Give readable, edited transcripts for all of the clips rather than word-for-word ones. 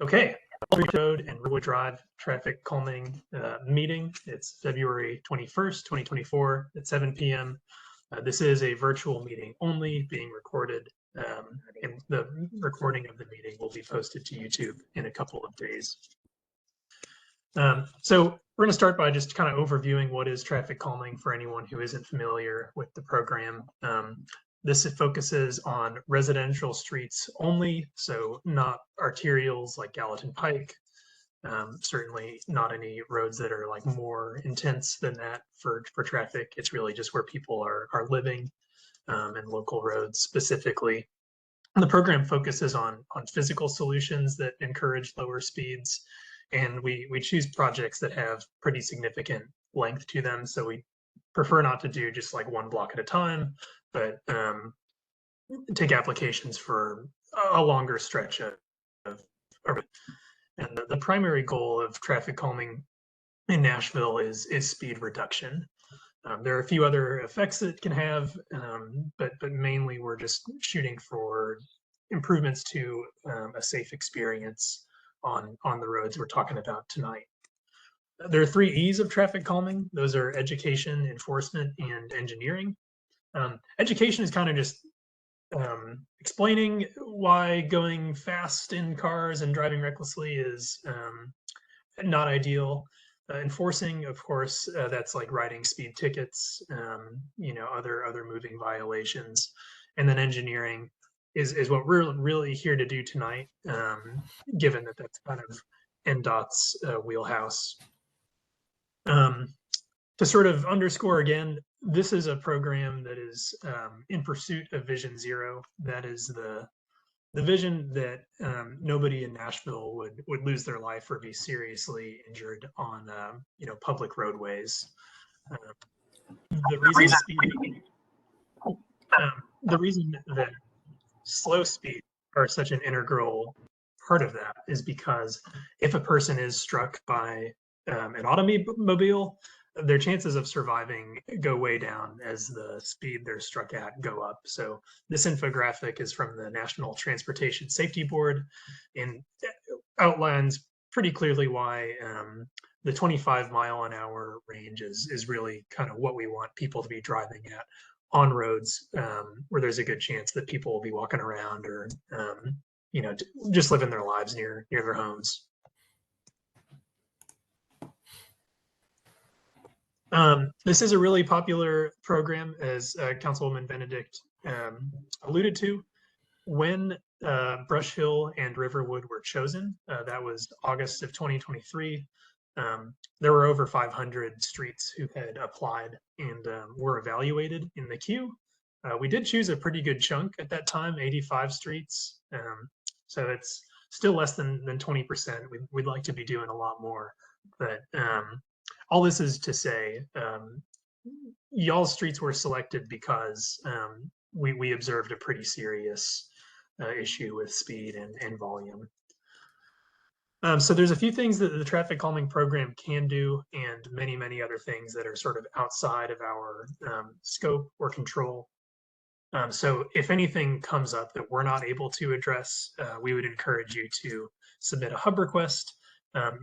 Okay, Road and Riverwood Drive traffic calming meeting. It's February 21st, 2024 at 7 p.m. This is a virtual meeting only being recorded, and the recording of the meeting will be posted to YouTube in a couple of days. So we're going to start by just kind of overviewing what is traffic calming for anyone who isn't familiar with the program. This focuses on residential streets only, so not arterials like Gallatin Pike, certainly not any roads that are like more intense than that for traffic. It's really just where people are living, and local roads specifically. And the program focuses on physical solutions that encourage lower speeds, and we choose projects that have pretty significant length to them. So we prefer not to do just like one block at a time, but take applications for a longer stretch of and the primary goal of traffic calming in Nashville is speed reduction. There are a few other effects it can have, but mainly we're just shooting for improvements to a safe experience on the roads we're talking about tonight. There are 3 E's of traffic calming. Those are education, enforcement, and engineering. Education is kind of just explaining why going fast in cars and driving recklessly is not ideal. Enforcing, of course, that's like writing speed tickets, other moving violations. And then engineering is what we're really here to do tonight, given that that's kind of NDOT's wheelhouse. To sort of underscore again, this is a program that is in pursuit of Vision Zero. That is the vision that nobody in Nashville would lose their life or be seriously injured on public roadways. The reason that slow speed are such an integral part of that is because if a person is struck by an automobile, their chances of surviving go way down as the speed they're struck at go up. So this infographic is from the National Transportation Safety Board and outlines pretty clearly why the 25-mile-an-hour range is really kind of what we want people to be driving at on roads where there's a good chance that people will be walking around or just living their lives near their homes. This is a really popular program, as Councilwoman Benedict alluded to. When Brush Hill and Riverwood were chosen, that was August of 2023, there were over 500 streets who had applied and were evaluated in the queue. We did choose a pretty good chunk at that time, 85 streets. So it's still less than 20%. We'd like to be doing a lot more, but all this is to say, y'all's streets were selected because we observed a pretty serious issue with speed and volume. So there's a few things that the traffic calming program can do, and many, many other things that are sort of outside of our scope or control. So if anything comes up that we're not able to address, we would encourage you to submit a hub request.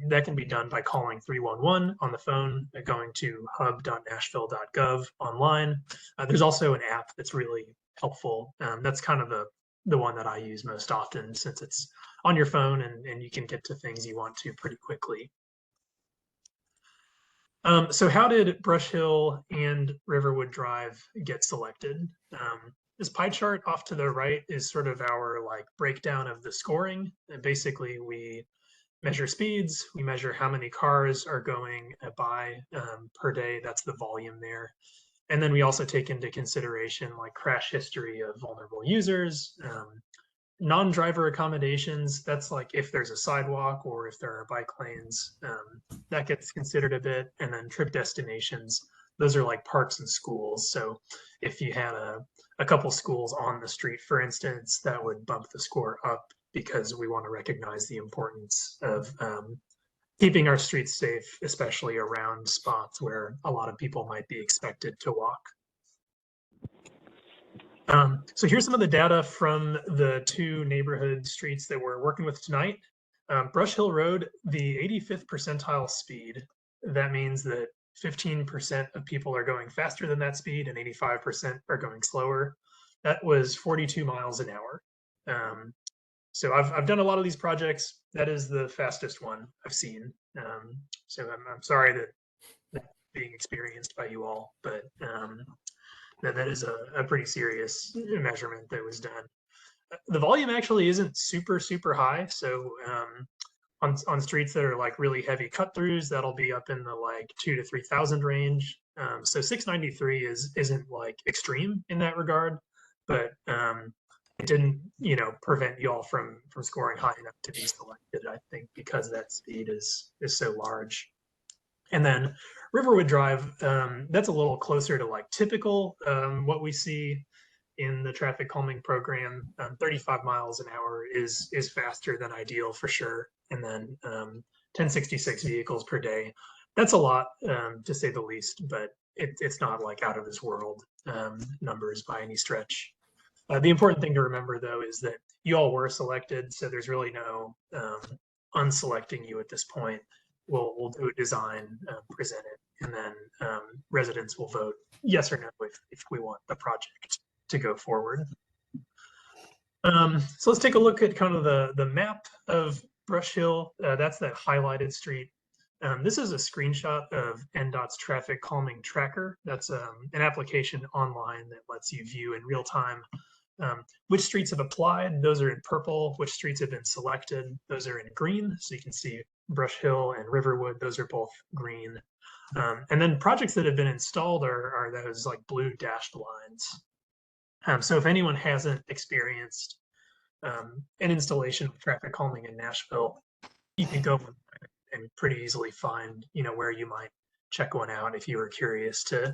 That can be done by calling 311 on the phone, going to hub.Nashville.gov online. There's also an app that's really helpful. That's kind of the one that I use most often, since it's on your phone and you can get to things you want to pretty quickly. So how did Brush Hill and Riverwood Drive get selected? This pie chart off to the right is sort of our breakdown of the scoring. And basically, we measure speeds, we measure how many cars are going by per day. That's the volume there. And then we also take into consideration crash history of vulnerable users, non-driver accommodations. That's like if there's a sidewalk or if there are bike lanes, that gets considered a bit. And then trip destinations, those are like parks and schools. So if you had a couple schools on the street, for instance, that would bump the score up, because we want to recognize the importance of keeping our streets safe, especially around spots where a lot of people might be expected to walk. So here's some of the data from the 2 neighborhood streets that we're working with tonight. Brush Hill Road, the 85th percentile speed, that means that 15% of people are going faster than that speed and 85% are going slower. That was 42 miles an hour. So I've done a lot of these projects. That is the fastest one I've seen. So I'm sorry that that's being experienced by you all, but that is a pretty serious measurement that was done. The volume actually isn't super high. So on streets that are like really heavy cut throughs, that'll be up in the like 2,000 to 3,000 range. So 693 isn't like extreme in that regard, but it didn't, prevent y'all from scoring high enough to be selected, I think, because that speed is so large. And then Riverwood Drive, that's a little closer to like typical what we see in the traffic calming program. 35 miles an hour is faster than ideal for sure. And then 1066 vehicles per day. That's a lot, to say the least, but it's not like out of this world numbers by any stretch. The important thing to remember, though, is that you all were selected, so there's really no unselecting you at this point. We'll do a design, present it, and then residents will vote yes or no if we want the project to go forward. So let's take a look at kind of the map of Brush Hill. That's that highlighted street. This is a screenshot of NDOT's traffic calming tracker. That's an application online that lets you view in real time which streets have applied. Those are in purple. Which streets have been selected. Those are in green. So you can see Brush Hill and Riverwood. Those are both green. And then projects that have been installed are those like blue dashed lines. So if anyone hasn't experienced an installation of traffic calming in Nashville, you can go and pretty easily find, where you might check one out if you were curious to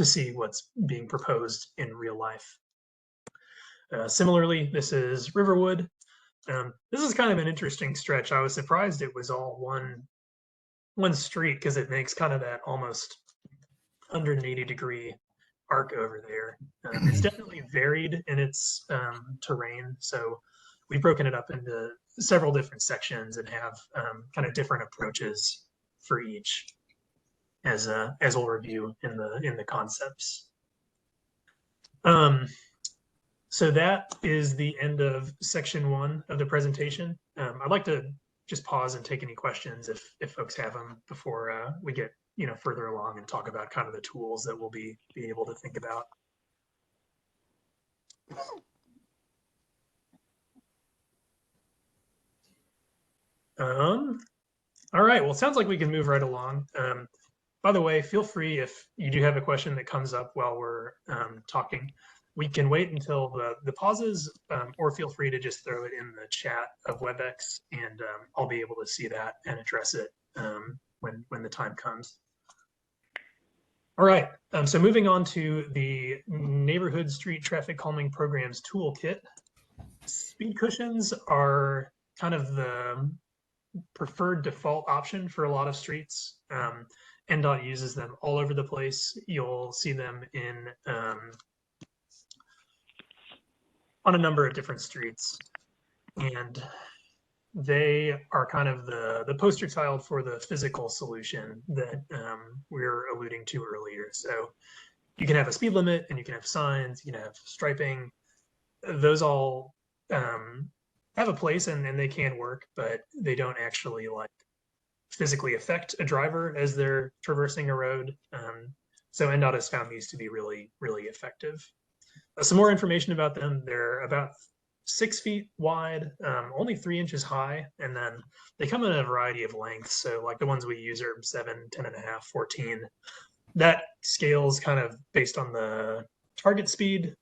see what's being proposed in real life. Similarly, this is Riverwood. This is kind of an interesting stretch. I was surprised it was all one street because it makes kind of that almost 180-degree arc over there. It's definitely varied in its terrain. So we've broken it up into several different sections and have kind of different approaches for each, as we'll review in the concepts. So that is the end of section 1 of the presentation. I'd like to just pause and take any questions if folks have them before we get further along and talk about kind of the tools that we'll be able to think about. All right, well, it sounds like we can move right along. By the way, feel free if you do have a question that comes up while we're talking. We can wait until the pauses, or feel free to just throw it in the chat of WebEx, and I'll be able to see that and address it when the time comes. All right, so moving on to the Neighborhood Street Traffic Calming Programs Toolkit. Speed cushions are kind of the preferred default option for a lot of streets. NDOT uses them all over the place. You'll see them in on a number of different streets, and they are kind of the poster child for the physical solution that we were alluding to earlier. So you can have a speed limit, and you can have signs, you can have striping. Those all have a place, and they can work, but they don't actually like physically affect a driver as they're traversing a road. So NDOT has found these to be really effective. Some more information about them. They're about 6 feet wide, only 3 inches high, and then they come in a variety of lengths. So like the ones we use are 7, 10.5, 14. That scales kind of based on the target speed.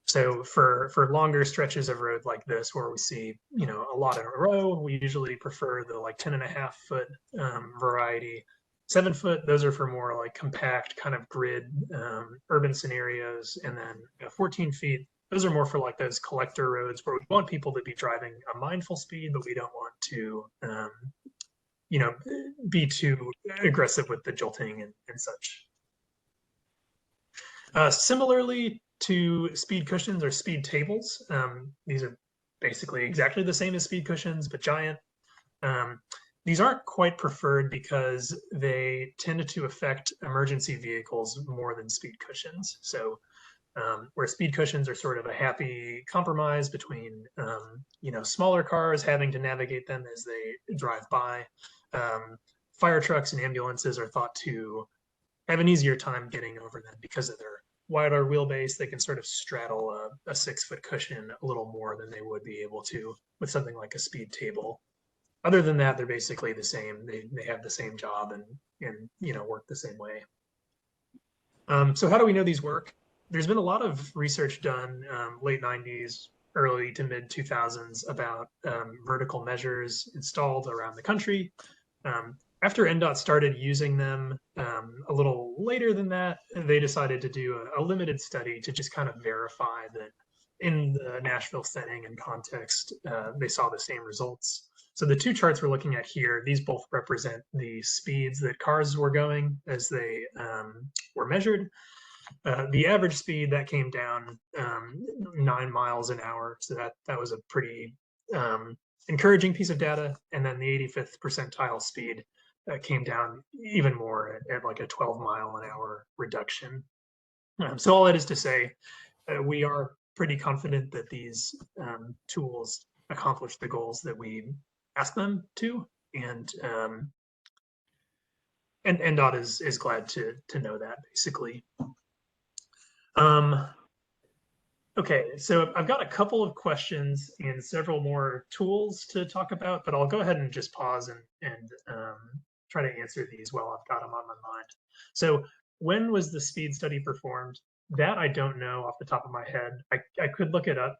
So for longer stretches of road like this, where we see a lot in a row, we usually prefer the like 10.5 foot variety. 7 foot, those are for more like compact kind of grid urban scenarios, and then 14 feet, those are more for like those collector roads where we want people to be driving a mindful speed, but we don't want to be too aggressive with the jolting and such. Similarly to speed cushions or speed tables, these are basically exactly the same as speed cushions, but giant. Um, these aren't quite preferred because they tend to affect emergency vehicles more than speed cushions. So where speed cushions are sort of a happy compromise between smaller cars having to navigate them as they drive by. Um, Fire trucks and ambulances are thought to have an easier time getting over them because of their wider wheelbase. They can sort of straddle a 6 foot cushion a little more than they would be able to with something like a speed table. Other than that, they're basically the same. They have the same job and work the same way. So how do we know these work? There's been a lot of research done late 90s, early to mid 2000s about vertical measures installed around the country. After NDOT started using them a little later than that, they decided to do a limited study to just kind of verify that in the Nashville setting and context, they saw the same results. So the two charts we're looking at here, these both represent the speeds that cars were going as they were measured. The average speed that came down 9 miles an hour, so that was a pretty encouraging piece of data. And then the 85th percentile speed came down even more at like a 12-mile-an-hour reduction. So all that is to say, we are pretty confident that these tools accomplish the goals that we ask them to, and NDOT is glad to know that basically. Okay, so I've got a couple of questions and several more tools to talk about, but I'll go ahead and just pause and try to answer these while I've got them on my mind. So when was the speed study performed? That I don't know off the top of my head. I could look it up,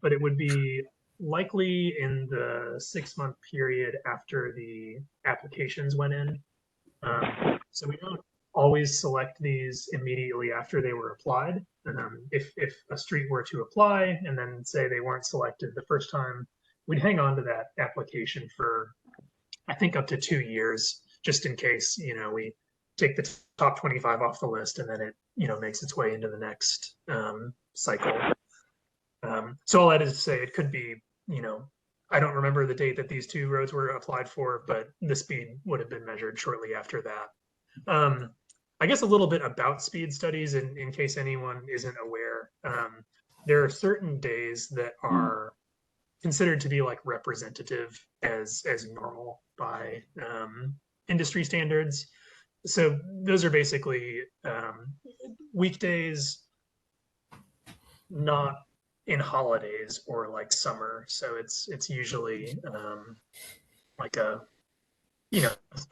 but it would be likely in the 6-month period after the applications went in. So we don't always select these immediately after they were applied. If a street were to apply and then say they weren't selected the first time, we'd hang on to that application for, I think, up to 2 years, just in case, we take the top 25 off the list and then it, makes its way into the next cycle. So all that is to say, it could be, I don't remember the date that these two roads were applied for, but the speed would have been measured shortly after that. I guess a little bit about speed studies in case anyone isn't aware. There are certain days that are considered to be like representative as normal by industry standards. So those are basically weekdays, not in holidays or like summer. So it's usually like a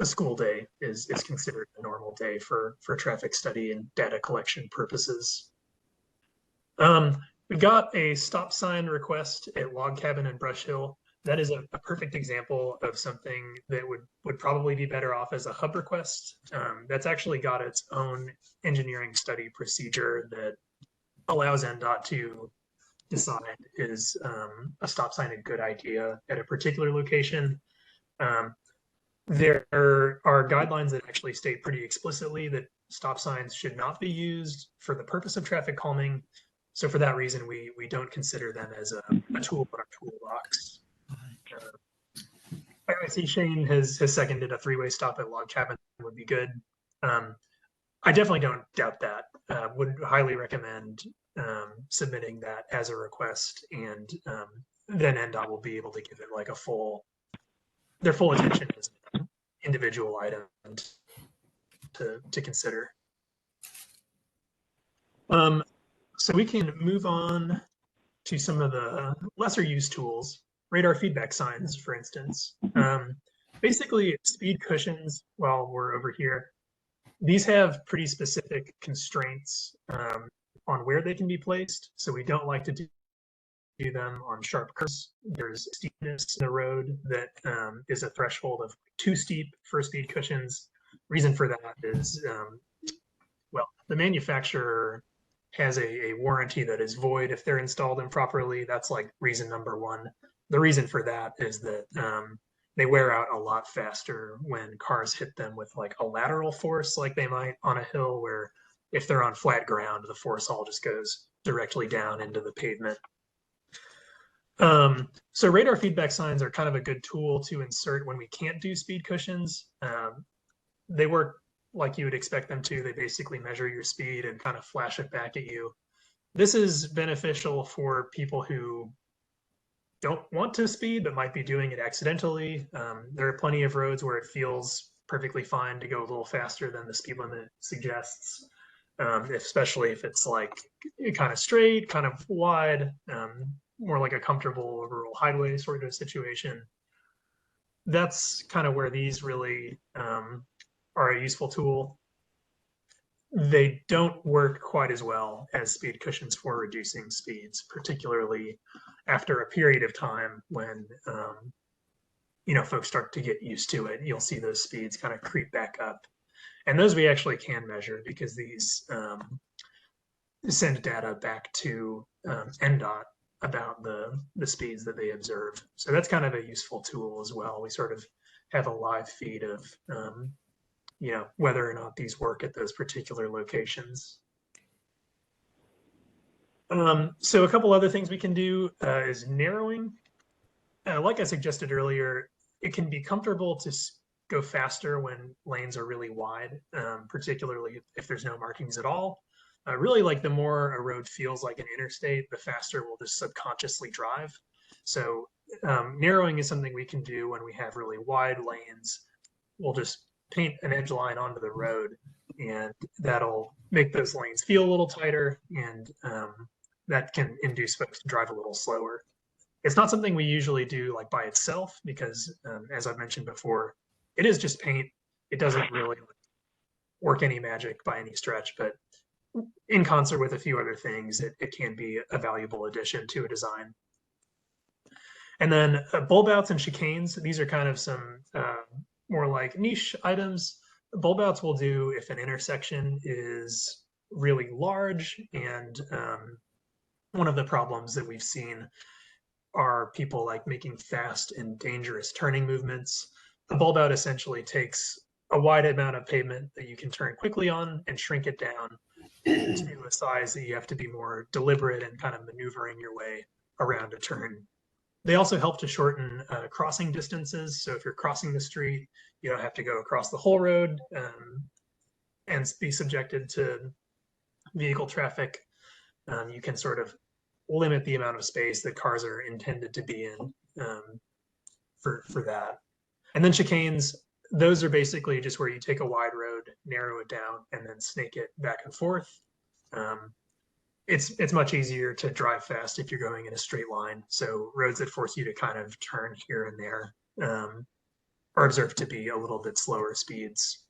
school day is considered a normal day for traffic study and data collection purposes. We got a stop sign request at Log Cabin and Brush Hill. That is a perfect example of something that would probably be better off as a hub request. That's actually got its own engineering study procedure that allows NDOT to decide is a stop sign a good idea at a particular location. There are guidelines that actually state pretty explicitly that stop signs should not be used for the purpose of traffic calming. So for that reason, we don't consider them as a tool in our toolbox. I see Shane has seconded a 3-way stop at Log Cabin would be good. I definitely don't doubt that. Would highly recommend submitting that as a request, and then NDOT will be able to give it like their full attention as an individual item to consider. So we can move on to some of the lesser used tools, radar feedback signs, for instance. Basically, speed cushions, while we're over here, these have pretty specific constraints on where they can be placed. So we don't like to do them on sharp curves. There's steepness in the road that is a threshold of too steep for speed cushions. Reason for that is, well, the manufacturer has a warranty that is void if they're installed improperly. That's like reason number one. The reason for that is that they wear out a lot faster when cars hit them with like a lateral force, like they might on a hill, where if they're on flat ground, the force all just goes directly down into the pavement. So radar feedback signs are kind of a good tool to insert when we can't do speed cushions. They work like you would expect them to. They basically measure your speed and kind of flash it back at you. This is beneficial for people who don't want to speed but might be doing it accidentally. There are plenty of roads where it feels perfectly fine to go a little faster than the speed limit suggests, especially if it's like kind of straight, kind of wide, more like a comfortable rural highway sort of situation. That's kind of where these really are a useful tool. They don't work quite as well as speed cushions for reducing speeds, particularly after a period of time when folks start to get used to it. You'll see those speeds kind of creep back up, and those we actually can measure because these send data back to NDOT about the speeds that they observe. So that's kind of a useful tool as well. We sort of have a live feed of whether or not these work at those particular locations. So a couple other things we can do is narrowing. Like I suggested earlier, it can be comfortable to go faster when lanes are really wide, particularly if there's no markings at all. Really, like the more a road feels like an interstate, the faster we'll just subconsciously drive. So narrowing is something we can do when we have really wide lanes. We'll just paint an edge line onto the road, and that'll make those lanes feel a little tighter, and that can induce folks to drive a little slower. It's not something we usually do like by itself because, as I've mentioned before, it is just paint. It doesn't really work any magic by any stretch, but in concert with a few other things, it can be a valuable addition to a design. And then bulb outs and chicanes. These are kind of some more like niche items. Bulb outs will do if an intersection is really large, and one of the problems that we've seen are people like making fast and dangerous turning movements. A bulb out essentially takes a wide amount of pavement that you can turn quickly on and shrink it down to a size that you have to be more deliberate and kind of maneuvering your way around a turn. They also help to shorten crossing distances. So if you're crossing the street, you don't have to go across the whole road and be subjected to vehicle traffic. You can sort of limit the amount of space that cars are intended to be in for that. And then chicanes, those are basically just where you take a wide road, narrow it down, and then snake it back and forth. It's much easier to drive fast if you're going in a straight line. So roads that force you to kind of turn here and there are observed to be a little bit slower speeds.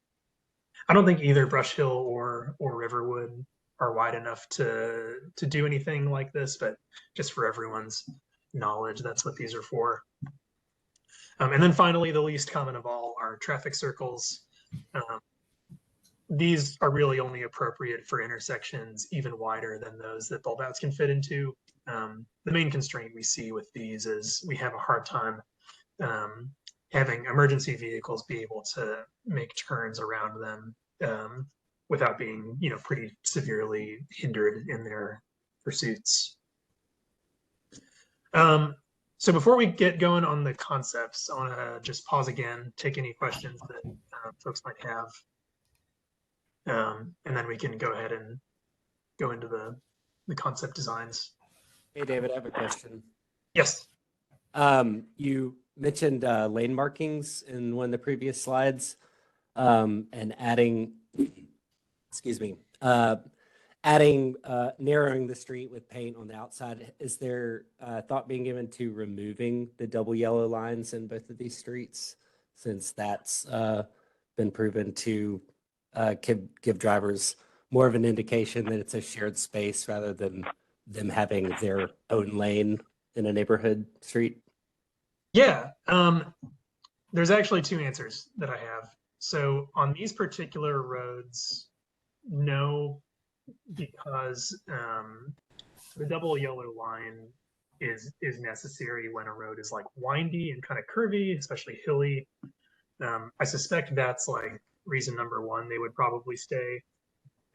I don't think either Brush Hill or Riverwood are wide enough to do anything like this, but just for everyone's knowledge, that's what these are for. And then finally, the least common of all are traffic circles. These are really only appropriate for intersections even wider than those that bulb outs can fit into. The main constraint we see with these is we have a hard time having emergency vehicles be able to make turns around them without being, pretty severely hindered in their pursuits. So before we get going on the concepts, I want to just pause again, take any questions that folks might have. And then we can go ahead and go into the concept designs. Hey, David, I have a question. Yes. You mentioned lane markings in one of the previous slides, and adding, narrowing the street with paint on the outside. Is there thought being given to removing the double yellow lines in both of these streets, since that's been proven to give drivers more of an indication that it's a shared space rather than them having their own lane in a neighborhood street? Yeah, there's actually two answers that I have. So on these particular roads, no, because the double yellow line is necessary when a road is like windy and kind of curvy, especially hilly. I suspect that's like reason number one, they would probably stay.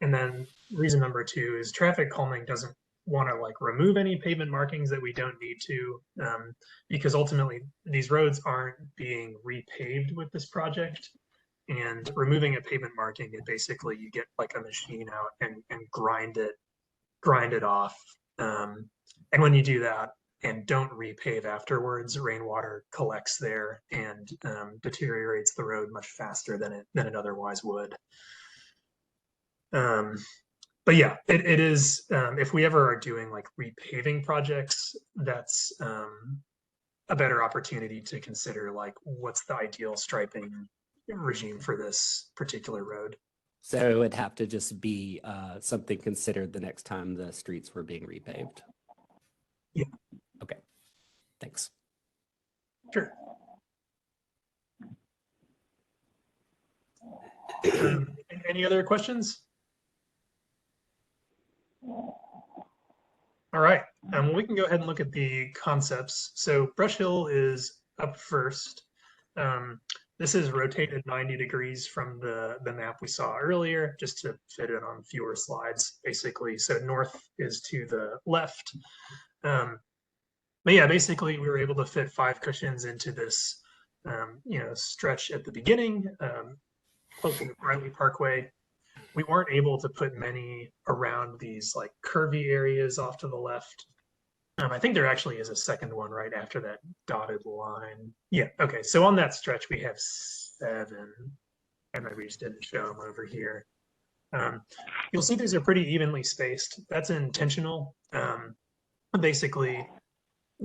And then reason number two is traffic calming doesn't want to like remove any pavement markings that we don't need to, because ultimately these roads aren't being repaved with this project. And removing a pavement marking, it basically you get like a machine out and grind it off. And when you do that and don't repave afterwards, rainwater collects there and deteriorates the road much faster than it otherwise would. But yeah, it is, if we ever are doing like repaving projects, that's a better opportunity to consider like what's the ideal striping regime for this particular road. So it would have to just be something considered the next time the streets were being repaved. Yeah. Okay. Thanks. Sure. Any other questions? All right, we can go ahead and look at the concepts. So Brush Hill is up first. This is rotated 90 degrees from the map we saw earlier, just to fit it on fewer slides, basically. So north is to the left. But yeah, basically we were able to fit 5 cushions into this, stretch at the beginning, close to the Riley Parkway. We weren't able to put many around these like curvy areas off to the left. I think there actually is a second one right after that dotted line. Yeah, okay, so on that stretch we have 7, and maybe we just didn't show them over here. You'll see these are pretty evenly spaced. That's intentional. Basically,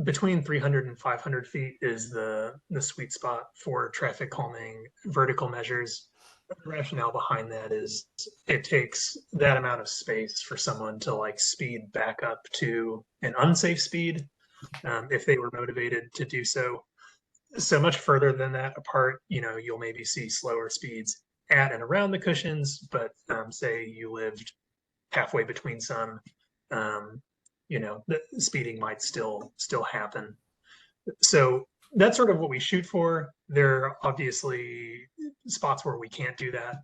between 300 and 500 feet is the sweet spot for traffic calming vertical measures. The rationale behind that is it takes that amount of space for someone to like speed back up to an unsafe speed if they were motivated to do so. So much further than that apart, you'll maybe see slower speeds at and around the cushions, but say you lived halfway between some, the speeding might still happen. So that's sort of what we shoot for. There are obviously spots where we can't do that,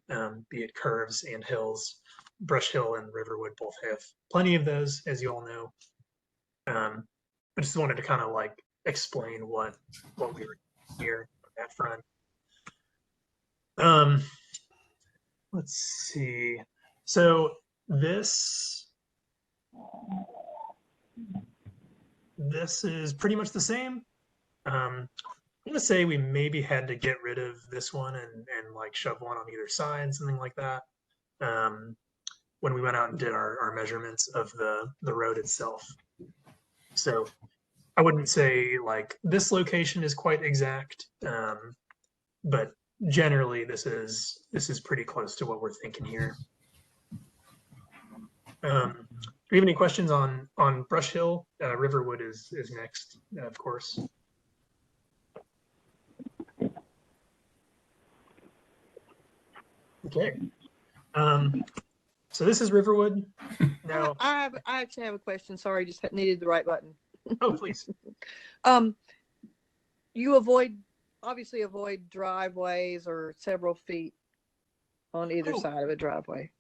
be it curves and hills. Brush Hill and Riverwood both have plenty of those, as you all know. I just wanted to kind of like explain what we were here on that front. Let's see. So this is pretty much the same. I'm gonna say we maybe had to get rid of this one and like shove one on either side, something like that. When we went out and did our measurements of the road itself. So I wouldn't say like this location is quite exact, but generally this is pretty close to what we're thinking here. Do we have any questions on Brush Hill? Riverwood is next, of course. Okay. So this is Riverwood. Now I actually have a question. Sorry, just needed the right button. Oh, please. You obviously avoid driveways or several feet on either side of a driveway.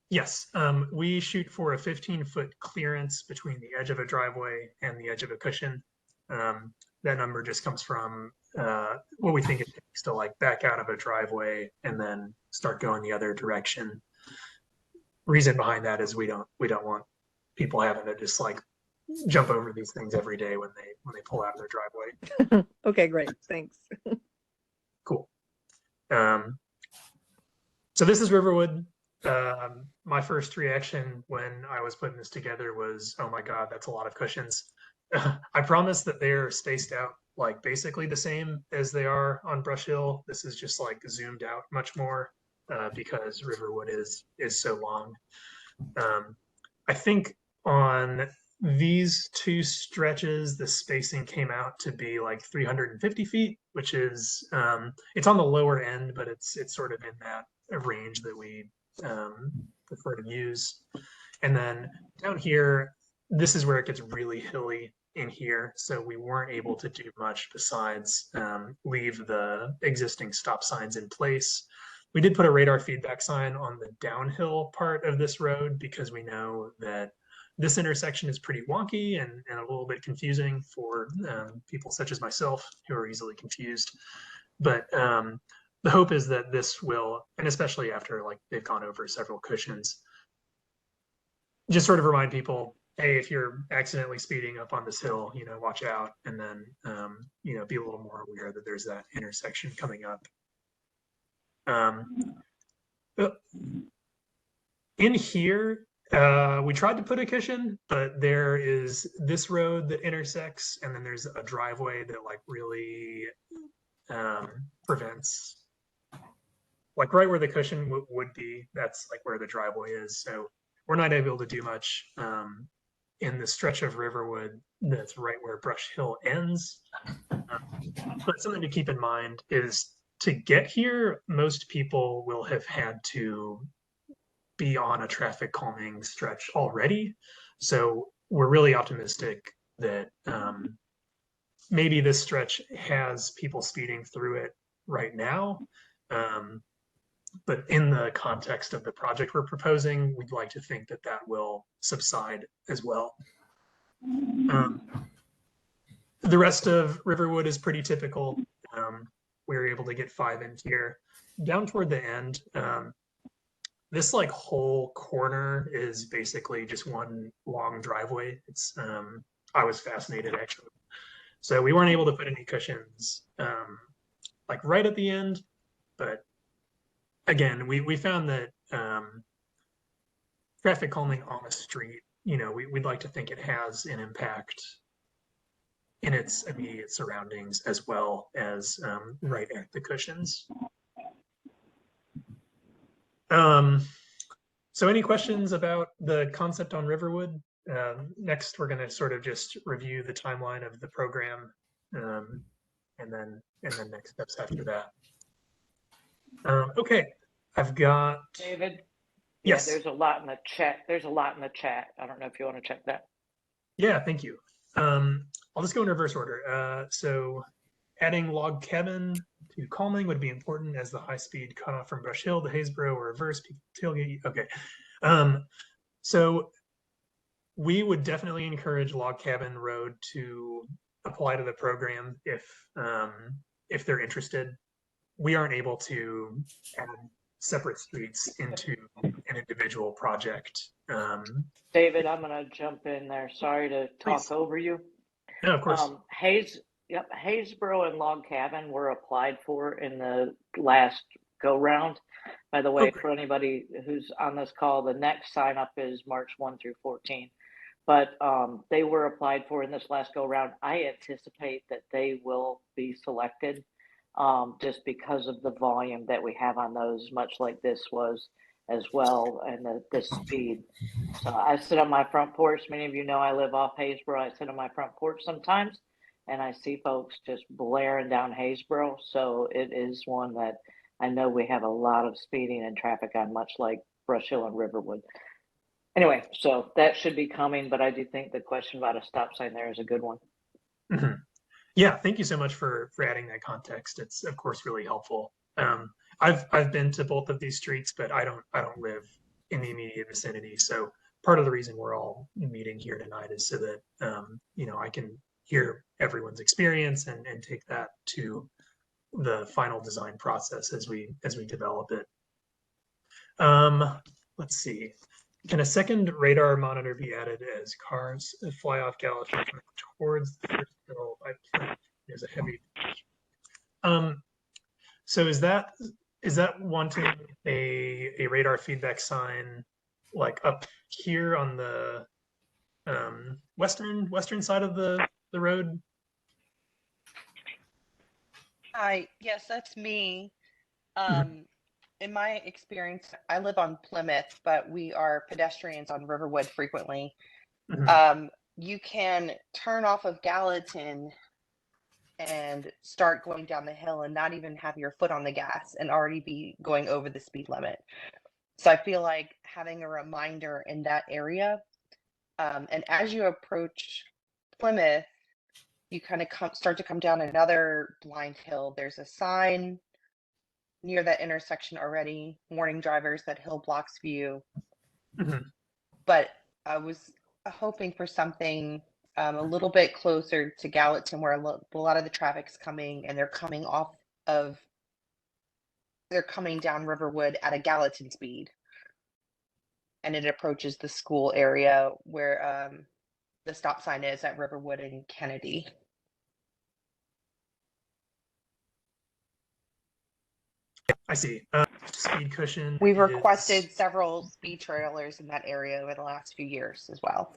Yes, we shoot for a 15-foot clearance between the edge of a driveway and the edge of a cushion. That number just comes from what we think it takes to like back out of a driveway and then start going the other direction. Reason behind that is we don't want people having to just like jump over these things every day when they pull out of their driveway. Okay, great. Thanks. Cool. So this is Riverwood. My first reaction when I was putting this together was, oh my God, that's a lot of cushions. I promise that they're spaced out like basically the same as they are on Brush Hill. This is just like zoomed out much more because Riverwood is so long. I think on these 2 stretches, the spacing came out to be like 350 feet, which is, it's on the lower end, but it's sort of in that range that we prefer to use. And then down here, this is where it gets really hilly in here. So we weren't able to do much besides leave the existing stop signs in place. We did put a radar feedback sign on the downhill part of this road because we know that This intersection is pretty wonky and a little bit confusing for people such as myself who are easily confused. But the hope is that this will, and especially after like they've gone over several cushions, just sort of remind people, hey, if you're accidentally speeding up on this hill, watch out, and then be a little more aware that there's that intersection coming up. In here, we tried to put a cushion, but there is this road that intersects, and then there's a driveway that like really prevents, like right where the cushion would be, that's like where the driveway is. So we're not able to do much in the stretch of Riverwood that's right where Brush Hill ends. But something to keep in mind is to get here, most people will have had to be on a traffic calming stretch already. So we're really optimistic that maybe this stretch has people speeding through it right now. But in the context of the project we're proposing, we'd like to think that that will subside as well. The rest of Riverwood is pretty typical. We were able to get 5 in here. Down toward the end, this like whole corner is basically just one long driveway. It's I was fascinated actually. So we weren't able to put any cushions like right at the end, but again, we found that traffic calming on a street, we'd like to think it has an impact in its immediate surroundings as well as right at the cushions. So any questions about the concept on Riverwood? Next, we're going to sort of just review the timeline of the program, and then next steps after that. Okay, I've got David. Yes. Yeah, there's a lot in the chat. There's a lot in the chat. I don't know if you want to check that. Yeah, thank you. I'll just go in reverse order. So adding log cabin to calming would be important as the high-speed cutoff from Brush Hill to Haysboro or reverse people tailgate. Okay. So we would definitely encourage log cabin road to apply to the program if they're interested. We aren't able to add separate streets into an individual project. David, I'm going to jump in there. Sorry to talk Please. over you. No, of course. Haysboro and Log Cabin were applied for in the last go round. By the way, for anybody who's on this call, the next sign up is March 1 through 14. But they were applied for in this last go round. I anticipate that they will be selected just because of the volume that we have on those, much like this was as well, and the speed. So I sit on my front porch. Many of you know I live off Haysboro. I sit on my front porch sometimes, and I see folks just blaring down Haysboro. So it is one that I know we have a lot of speeding and traffic on, much like Brush Hill and Riverwood. Anyway, so that should be coming, but I do think the question about a stop sign there is a good one. Mm-hmm. Yeah, thank you so much for adding that context. It's of course really helpful. I've been to both of these streets, but I don't live in the immediate vicinity. So part of the reason we're all meeting here tonight is so that I can hear everyone's experience and take that to the final design process as we develop it. Let's see. Can a second radar monitor be added as cars fly off Gallatin towards the first hill? There's a heavy. So is that wanting a radar feedback sign like up here on the western side of the road? Hi, yes, that's me. In my experience, I live on Plymouth, but we are pedestrians on Riverwood frequently. You can turn off of Gallatin and start going down the hill and not even have your foot on the gas and already be going over the speed limit. So I feel like having a reminder in that area, and as you approach Plymouth, you kind of start to come down another blind hill. There's a sign near that intersection already warning drivers that hill blocks view. But I was hoping for something a little bit closer to Gallatin, where a lot of the traffic's coming, and they're coming down Riverwood at a Gallatin speed, and it approaches the school area where the stop sign is at Riverwood and Kennedy. I see. Speed cushion. We've requested several speed trailers in that area over the last few years as well.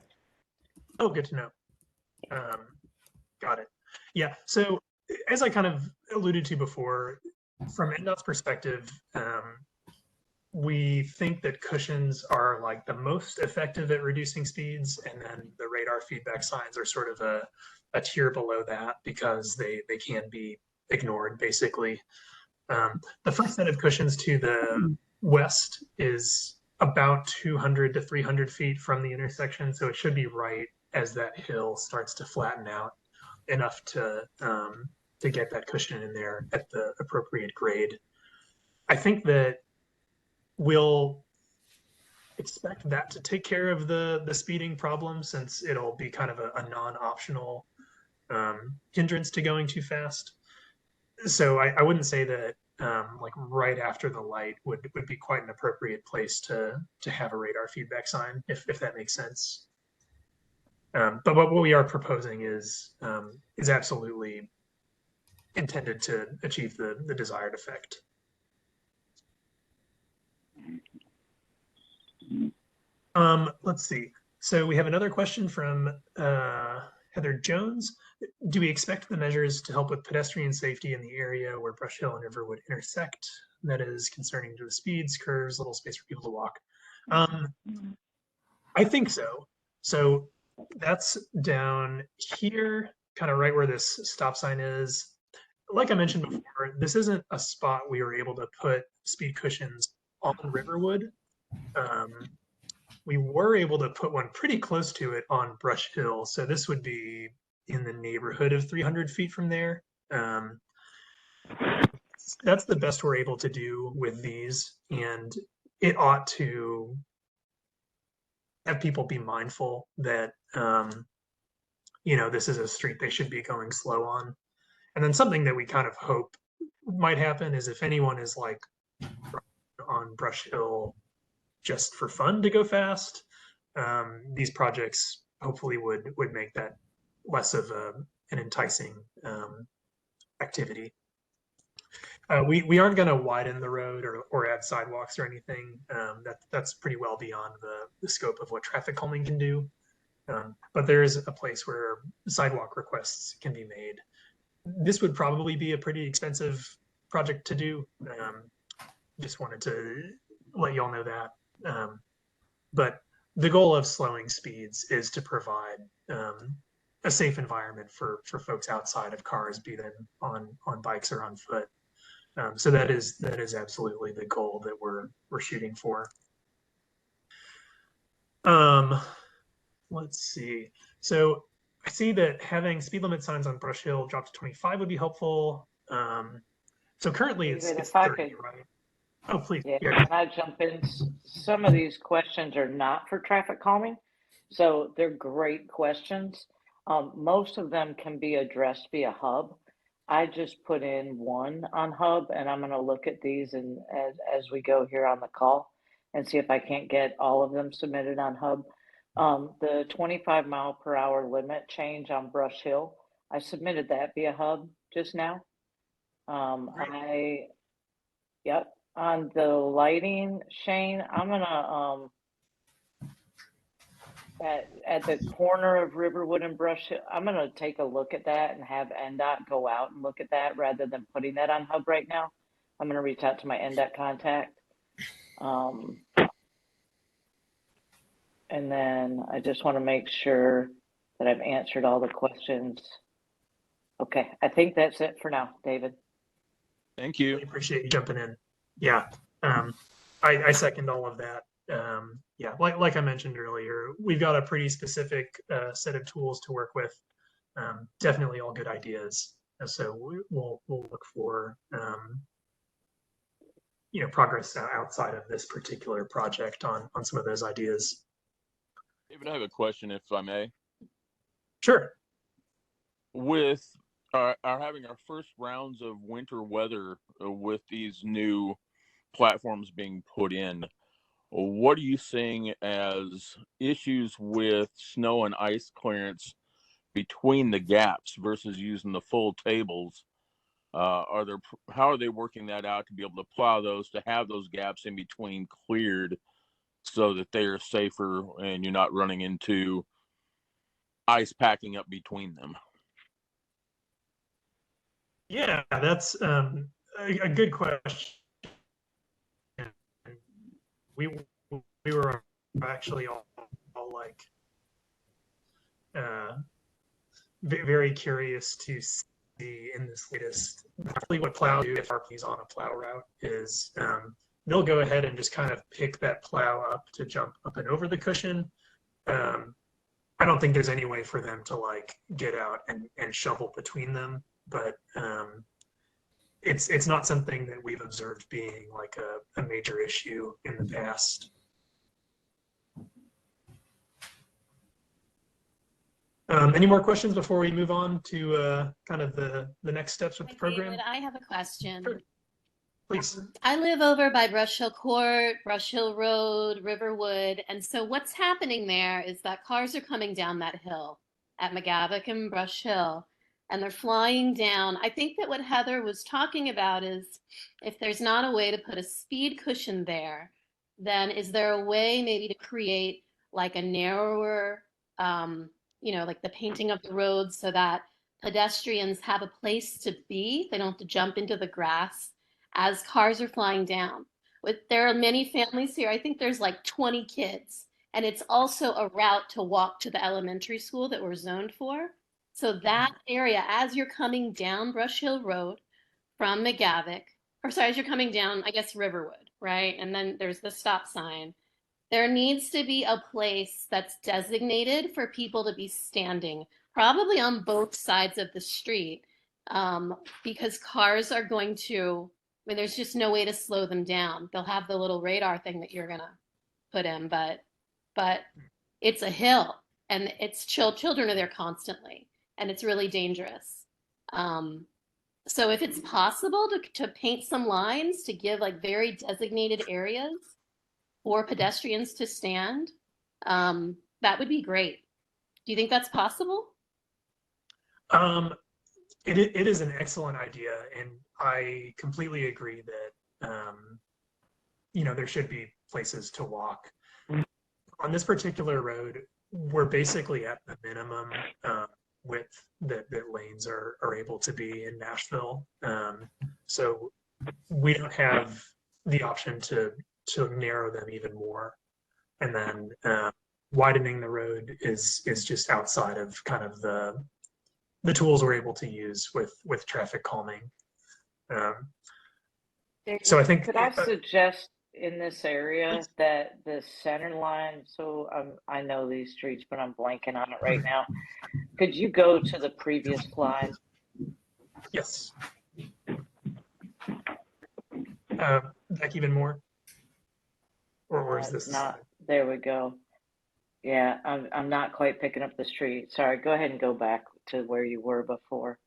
Oh, good to know. Got it. Yeah. So as I kind of alluded to before, from NDOT's perspective, we think that cushions are like the most effective at reducing speeds, and then the radar feedback signs are sort of a tier below that because they can be ignored, basically. The first set of cushions to the west is about 200 to 300 feet from the intersection, so it should be right as that hill starts to flatten out enough to get that cushion in there at the appropriate grade. I think that we'll expect that to take care of the speeding problem, since it'll be kind of a non-optional hindrance to going too fast. So I wouldn't say that like right after the light would be quite an appropriate place to have a radar feedback sign, if that makes sense. But what we are proposing is absolutely intended to achieve the desired effect. Let's see. So we have another question from Heather Jones. Do we expect the measures to help with pedestrian safety in the area where Brush Hill and Riverwood intersect? That is concerning to the speeds, curves, little space for people to walk. I think so. So that's down here, kind of right where this stop sign is. Like I mentioned before, this isn't a spot we were able to put speed cushions on Riverwood. We were able to put one pretty close to it on Brush Hill. So this would be in the neighborhood of 300 feet from there. That's the best we're able to do with these. And it ought to have people be mindful that, you know, this is a street they should be going slow on. And then something that we kind of hope might happen is if anyone is like on Brush Hill just for fun to go fast, these projects hopefully would make that less of an enticing activity. We aren't going to widen the road or add sidewalks or anything. That's pretty well beyond the scope of what traffic calming can do. But there is a place where sidewalk requests can be made. This would probably be a pretty expensive project to do. Just wanted to let y'all know that. But the goal of slowing speeds is to provide a safe environment for folks outside of cars, be them on bikes or on foot. So that is absolutely the goal that we're shooting for. Let's see. So I see that having speed limit signs on Brush Hill drop to 25 would be helpful. So currently it's 30, right? Oh, please. Yeah, can I jump in? Some of these questions are not for traffic calming, so they're great questions. Most of them can be addressed via Hub. I just put in one on Hub, and I'm going to look at these and as we go here on the call and see if I can't get all of them submitted on Hub. The 25 mile per hour limit change on Brush Hill, I submitted that via Hub just now. Yep. On the lighting, Shane, I'm gonna at the corner of Riverwood and Brush Hill, I'm gonna take a look at that and have NDOT go out and look at that rather than putting that on Hub right now. I'm gonna reach out to my NDOT contact. And then I just want to make sure that I've answered all the questions. Okay, I think that's it for now, David. Thank you. I appreciate you jumping in. Yeah, I second all of that. Yeah, like I mentioned earlier, we've got a pretty specific set of tools to work with. Definitely all good ideas. So we'll look for progress outside of this particular project on some of those ideas. David, I have a question, if I may. Sure. With our having our first rounds of winter weather with these new platforms being put in, what are you seeing as issues with snow and ice clearance between the gaps versus using the full tables? How are they working that out to be able to plow those, to have those gaps in between cleared so that they are safer and you're not running into ice packing up between them? Yeah, that's a good question. We we were actually all like very curious to see in this latest. Really, what plow do if RP's on a plow route is they'll go ahead and just kind of pick that plow up to jump up and over the cushion. I don't think there's any way for them to like get out and shovel between them, but it's not something that we've observed being like a major issue in the past. Any more questions before we move on to kind of the next steps with the program? David, I have a question. Sure. Please. I live over by Brush Hill Court, Brush Hill Road, Riverwood. And so what's happening there is that cars are coming down that hill at McGavick and Brush Hill, and they're flying down. I think that what Heather was talking about is if there's not a way to put a speed cushion there, then is there a way maybe to create like a narrower, like the painting of the road so that pedestrians have a place to be? They don't have to jump into the grass as cars are flying down. There are many families here. I think there's like 20 kids. And it's also a route to walk to the elementary school that we're zoned for. So that area, as you're coming down Brush Hill Road from McGavick, as you're coming down, I guess, Riverwood, right? And then there's the stop sign. There needs to be a place that's designated for people to be standing, probably on both sides of the street, because cars are going to, there's just no way to slow them down. They'll have the little radar thing that you're gonna put in, but it's a hill, and it's children are there constantly, and it's really dangerous. So if it's possible to paint some lines to give like very designated areas for pedestrians to stand, that would be great. Do you think that's possible? It is an excellent idea, and I completely agree that there should be places to walk. On this particular road, we're basically at the minimum width that lanes are able to be in Nashville. So we don't have the option to narrow them even more. And then widening the road is just outside of kind of the tools we're able to use with traffic calming. So I think could I suggest in this area that the center line, so I know these streets, but I'm blanking on it right now. Could you go to the previous slide? Yes. Back even more? Or is this not? There we go. Yeah, I'm not quite picking up the street. Sorry, go ahead and go back to where you were before.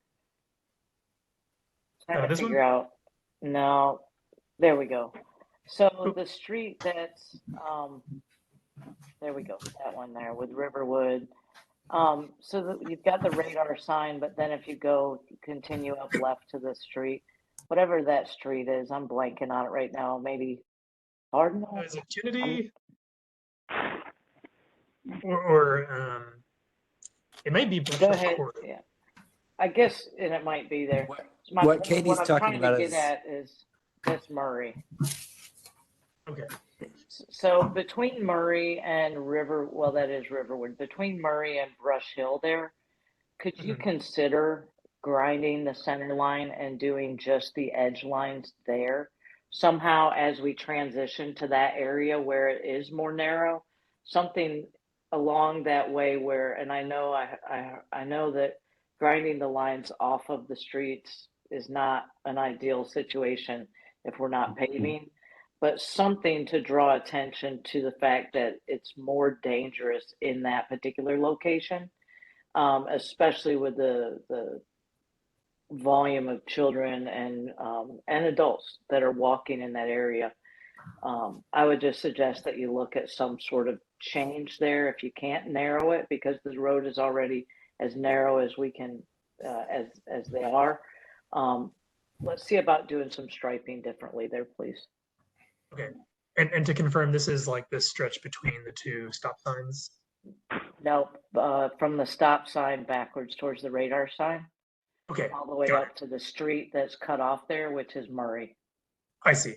Trying to figure out. No, there we go. So the street that's there we go, that one there with Riverwood. So you've got the radar sign, but then if you continue up left to the street, whatever that street is, I'm blanking on it right now. Maybe Cardinal? Is it Kennedy? Or it might be Brush Hill Court. Yeah, I guess, and it might be there. What Katie's talking about is Miss Murray. Okay. So between Murray and that is Riverwood. Between Murray and Brush Hill there, could you consider grinding the center line and doing just the edge lines there? Somehow as we transition to that area where it is more narrow, something along that way where, and I know that grinding the lines off of the streets is not an ideal situation if we're not paving, but something to draw attention to the fact that it's more dangerous in that particular location, especially with the volume of children and adults that are walking in that area. I would just suggest that you look at some sort of change there if you can't narrow it, because the road is already as narrow as we can, as they are. Let's see about doing some striping differently there, please. Okay. And to confirm, this is like this stretch between the two stop signs? No, from the stop sign backwards towards the radar sign, Okay, all the way got up to the street that's cut off there, which is Murray. I see.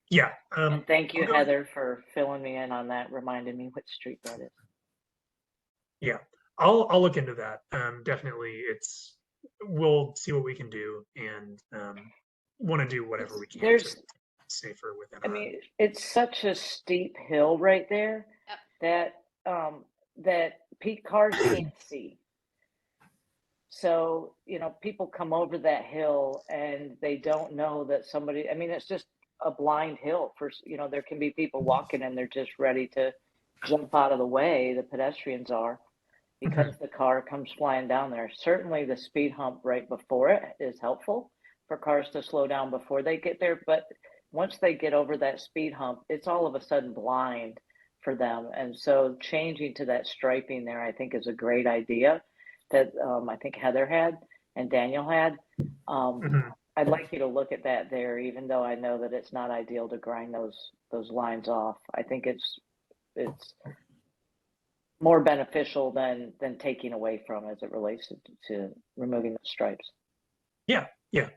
Yeah. And thank you, I'll go- Heather, for filling me in on that, reminding me which street that is. Yeah, I'll look into that. Definitely, we'll see what we can do, and want to do whatever we can to There's, safer within I our. mean, it's such a steep hill right there Yep. that cars can't see. So, people come over that hill and they don't know that somebody, I mean, it's just a blind hill for, there can be people walking and they're just ready to jump out of the way, the pedestrians are, because the car comes flying down there. Certainly the speed hump right before it is helpful for cars to slow down before they get there. But once they get over that speed hump, it's all of a sudden blind for them. And so changing to that striping there, I think, is a great idea that I think Heather had and Daniel had. I'd like you to look at that there, even though I know that it's not ideal to grind those lines off. I think it's more beneficial than taking away from as it relates to removing the stripes. Yeah,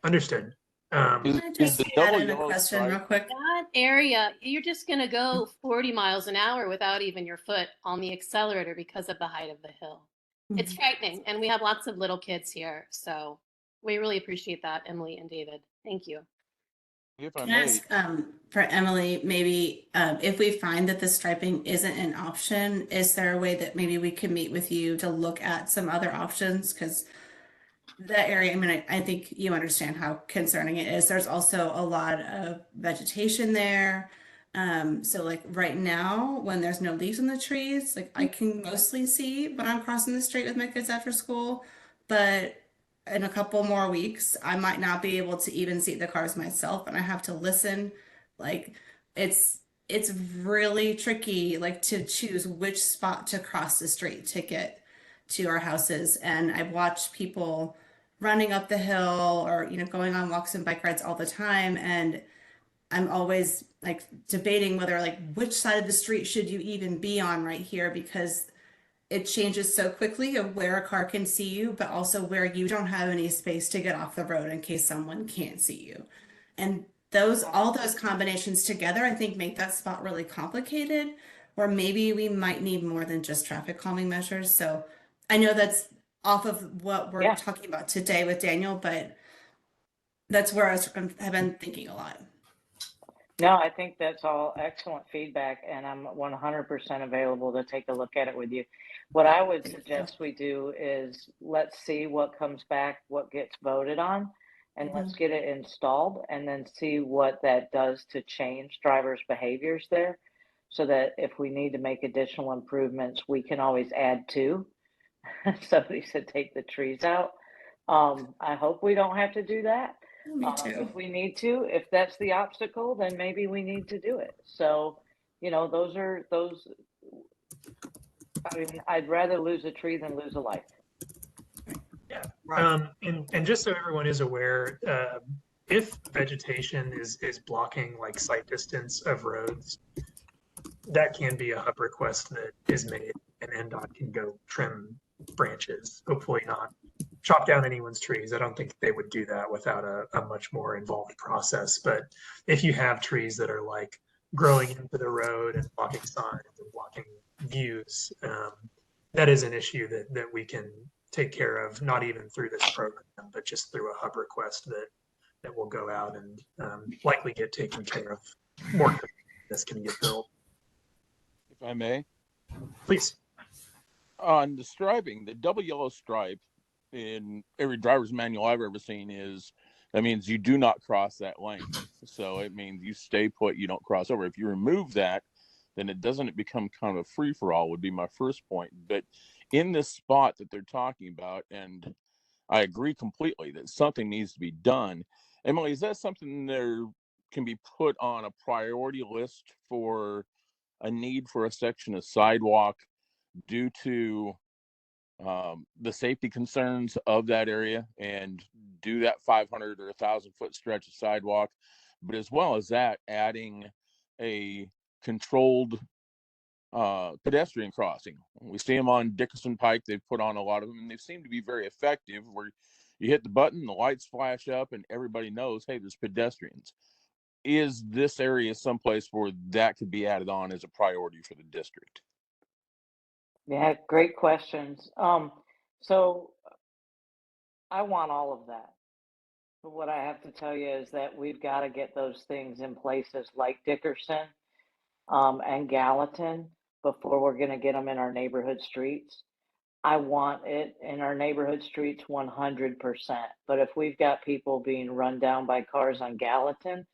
understood. Can I Is just the add double in a yellow question real stripe, quick? That area, you're just going to go 40 miles an hour without even your foot on the accelerator because of the height of the hill. It's frightening. And we have lots of little kids here. So we really appreciate that, Emily and David. Thank you. if I Can I may, ask for Emily, maybe if we find that the striping isn't an option, is there a way that maybe we can meet with you to look at some other options? Because that area, I mean, I think you understand how concerning it is. There's also a lot of vegetation there. So like right now, when there's no leaves on the trees, like I can mostly see when I'm crossing the street with my kids after school, but in a couple more weeks, I might not be able to even see the cars myself, and I have to listen. Like it's really tricky, like to choose which spot to cross the street to get to our houses. And I've watched people running up the hill or going on walks and bike rides all the time, and I'm always like debating whether like which side of the street should you even be on right here, because it changes so quickly of where a car can see you, but also where you don't have any space to get off the road in case someone can't see you. And all those combinations together, I think make that spot really complicated, where maybe we might need more than just traffic calming measures. So I know that's off of what we're talking about today with Daniel, but that's where have been thinking a lot. No, I think that's all excellent feedback, and I'm 100% available to take a look at it with you. What I would suggest we do is let's see what comes back, what gets voted on, and let's get it installed, and then see what that does to change drivers' behaviors there, so that if we need to make additional improvements, we can always add to. Somebody said take the trees out. I hope we don't have to do that. Me too. If we need to, if that's the obstacle, then maybe we need to do it. So, those. I mean, I'd rather lose a tree than lose a life. Yeah. And just so everyone is aware, if vegetation is blocking like sight distance of roads, that can be a hub request that is made, and NDOT can go trim branches. Hopefully not chop down anyone's trees. I don't think they would do that without a much more involved process. But if you have trees that are like growing into the road and blocking signs and blocking views, that is an issue that we can take care of, not even through this program, but just through a hub request that will go out and likely get taken care of more quickly. This can get built. if I may, Please. on the striping, the double yellow stripe in every driver's manual I've ever seen is that means you do not cross that lane. So it means you stay put, you don't cross over. If you remove that, then it doesn't become kind of a free-for-all, would be my first point. But in this spot that they're talking about, and I agree completely that something needs to be done. Emily, is that something there can be put on a priority list for a need for a section of sidewalk due to the safety concerns of that area, and do that 500 or 1,000-foot stretch of sidewalk, but as well as that, adding a controlled pedestrian crossing? We see them on Dickerson Pike. They've put on a lot of them, and they seem to be very effective, where you hit the button, the lights flash up, and everybody knows, hey, there's pedestrians. Is this area someplace where that could be added on as a priority for the district? Yeah, great questions. So I want all of that. But what I have to tell you is that we've got to get those things in places like Dickerson, and Gallatin before we're going to get them in our neighborhood streets. I want it in our neighborhood streets 100%. But if we've got people being run down by cars on Gallatin,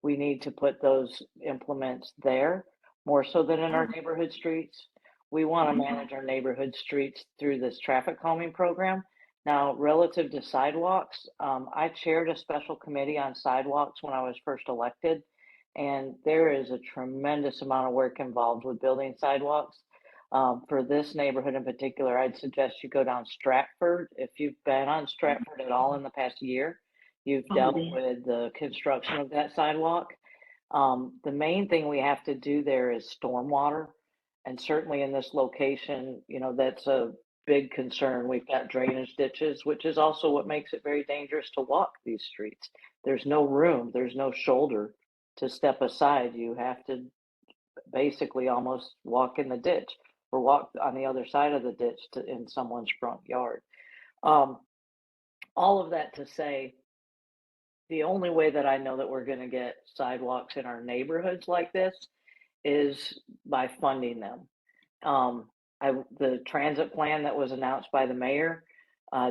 we need to put those implements there more so than in our neighborhood streets. We want to manage our neighborhood streets through this traffic calming program. Now, relative to sidewalks, I chaired a special committee on sidewalks when I was first elected, and there is a tremendous amount of work involved with building sidewalks. For this neighborhood in particular, I'd suggest you go down Stratford. If you've been on Stratford at all in the past year, you've dealt with the construction of that sidewalk. The main thing we have to do there is stormwater. And certainly in this location, you know, that's a big concern. We've got drainage ditches, which is also what makes it very dangerous to walk these streets. There's no room, there's no shoulder to step aside. You have to basically almost walk in the ditch or walk on the other side of the ditch in someone's front yard. All of that to say, the only way that I know that we're going to get sidewalks in our neighborhoods like this is by funding them. The transit plan that was announced by the mayor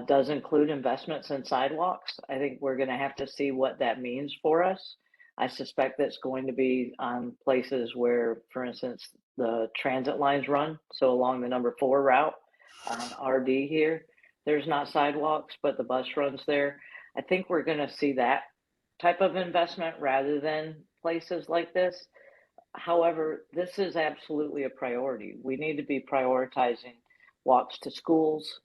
does include investments in sidewalks. I think we're going to have to see what that means for us. I suspect that's going to be on places where, for instance, the transit lines run. So along the number 4 route on RD here, there's not sidewalks, but the bus runs there. I think we're going to see that type of investment rather than places like this. However, this is absolutely a priority. We need to be prioritizing walks to schools.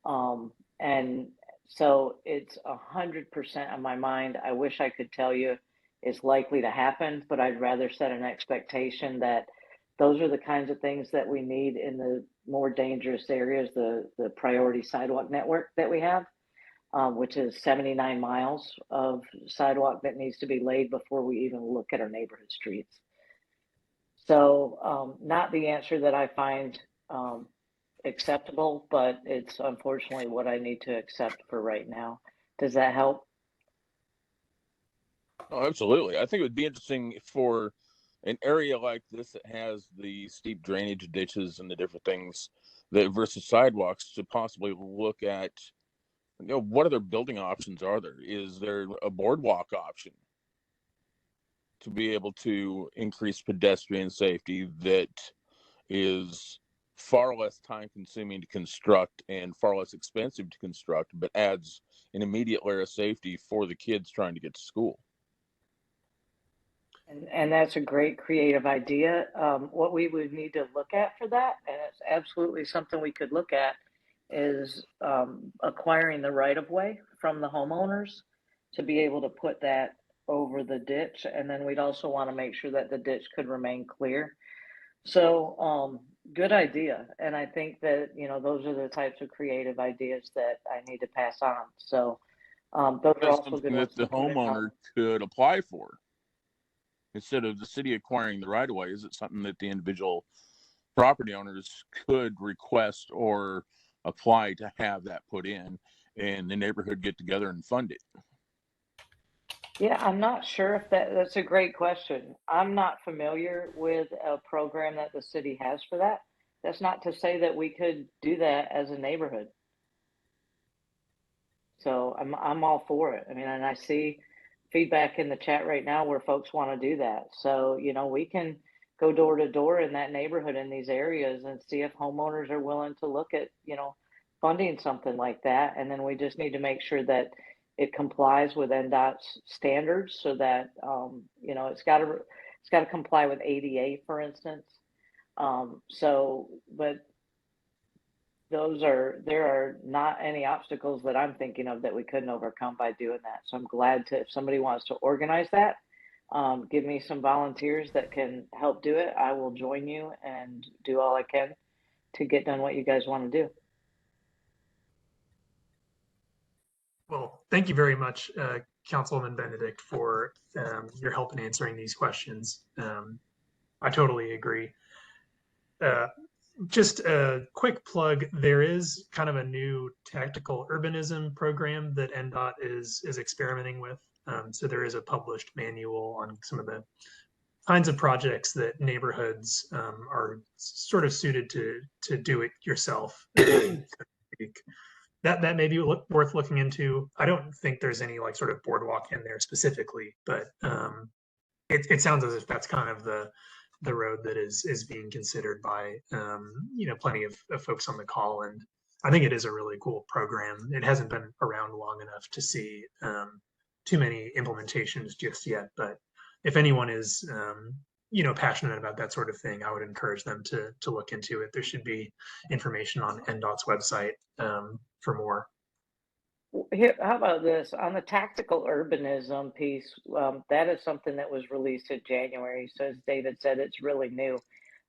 And so it's 100% on my mind. I wish I could tell you it's likely to happen, but I'd rather set an expectation that those are the kinds of things that we need in the more dangerous areas, the priority sidewalk network that we have, which is 79 miles of sidewalk that needs to be laid before we even look at our neighborhood streets. So not the answer that I find acceptable, but it's unfortunately what I need to accept for right now. Does that help? Oh, absolutely. I think it would be interesting for an area like this that has the steep drainage ditches and the different things that versus sidewalks to possibly look at, you know, what other building options are there? Is there a boardwalk option to be able to increase pedestrian safety that is far less time consuming to construct and far less expensive to construct, but adds an immediate layer of safety for the kids trying to get to school? And that's a great creative idea. What we would need to look at for that, and it's absolutely something we could look at, is acquiring the right of way from the homeowners to be able to put that over the ditch. And then we'd also want to make sure that the ditch could remain clear. So good idea. And I think that, you know, those are the types of creative ideas that I need to pass on. So those are That's also good something ones that the to put in homeowner could apply for instead of the city acquiring the right of way. Is it something that the individual property owners could request or apply to have that put in, and the neighborhood get together and fund it? Yeah, I'm not sure if that's a great question. I'm not familiar with a program that the city has for that. That's not to say that we could do that as a neighborhood. So I'm all for it. I mean, and I see feedback in the chat right now where folks want to do that. So, you know, we can go door to door in that neighborhood in these areas and see if homeowners are willing to look at, you know, funding something like that. And then we just need to make sure that it complies with NDOT's standards so that, you know, it's got to comply with ADA, for instance. But there are not any obstacles that I'm thinking of that we couldn't overcome by doing that. So I'm glad to, if somebody wants to organize that, give me some volunteers that can help do it. I will join you and do all I can to get done what you guys want to do. Well, thank you very much, Councilwoman Benedict, for your help in answering these questions. I totally agree. Just a quick plug, there is kind of a new tactical urbanism program that NDOT is experimenting with. So there is a published manual on some of the kinds of projects that neighborhoods are sort of suited to do it yourself. That may be worth looking into. I don't think there's any like sort of boardwalk in there specifically, but it sounds as if that's kind of the road that is being considered by you know, plenty of folks on the call. And I think it is a really cool program. It hasn't been around long enough to see too many implementations just yet, but if anyone is you know, passionate about that sort of thing, I would encourage them to look into it. There should be information on NDOT's website for more. Here, how about this? On the tactical urbanism piece, that is something that was released in January. So as David said, it's really new.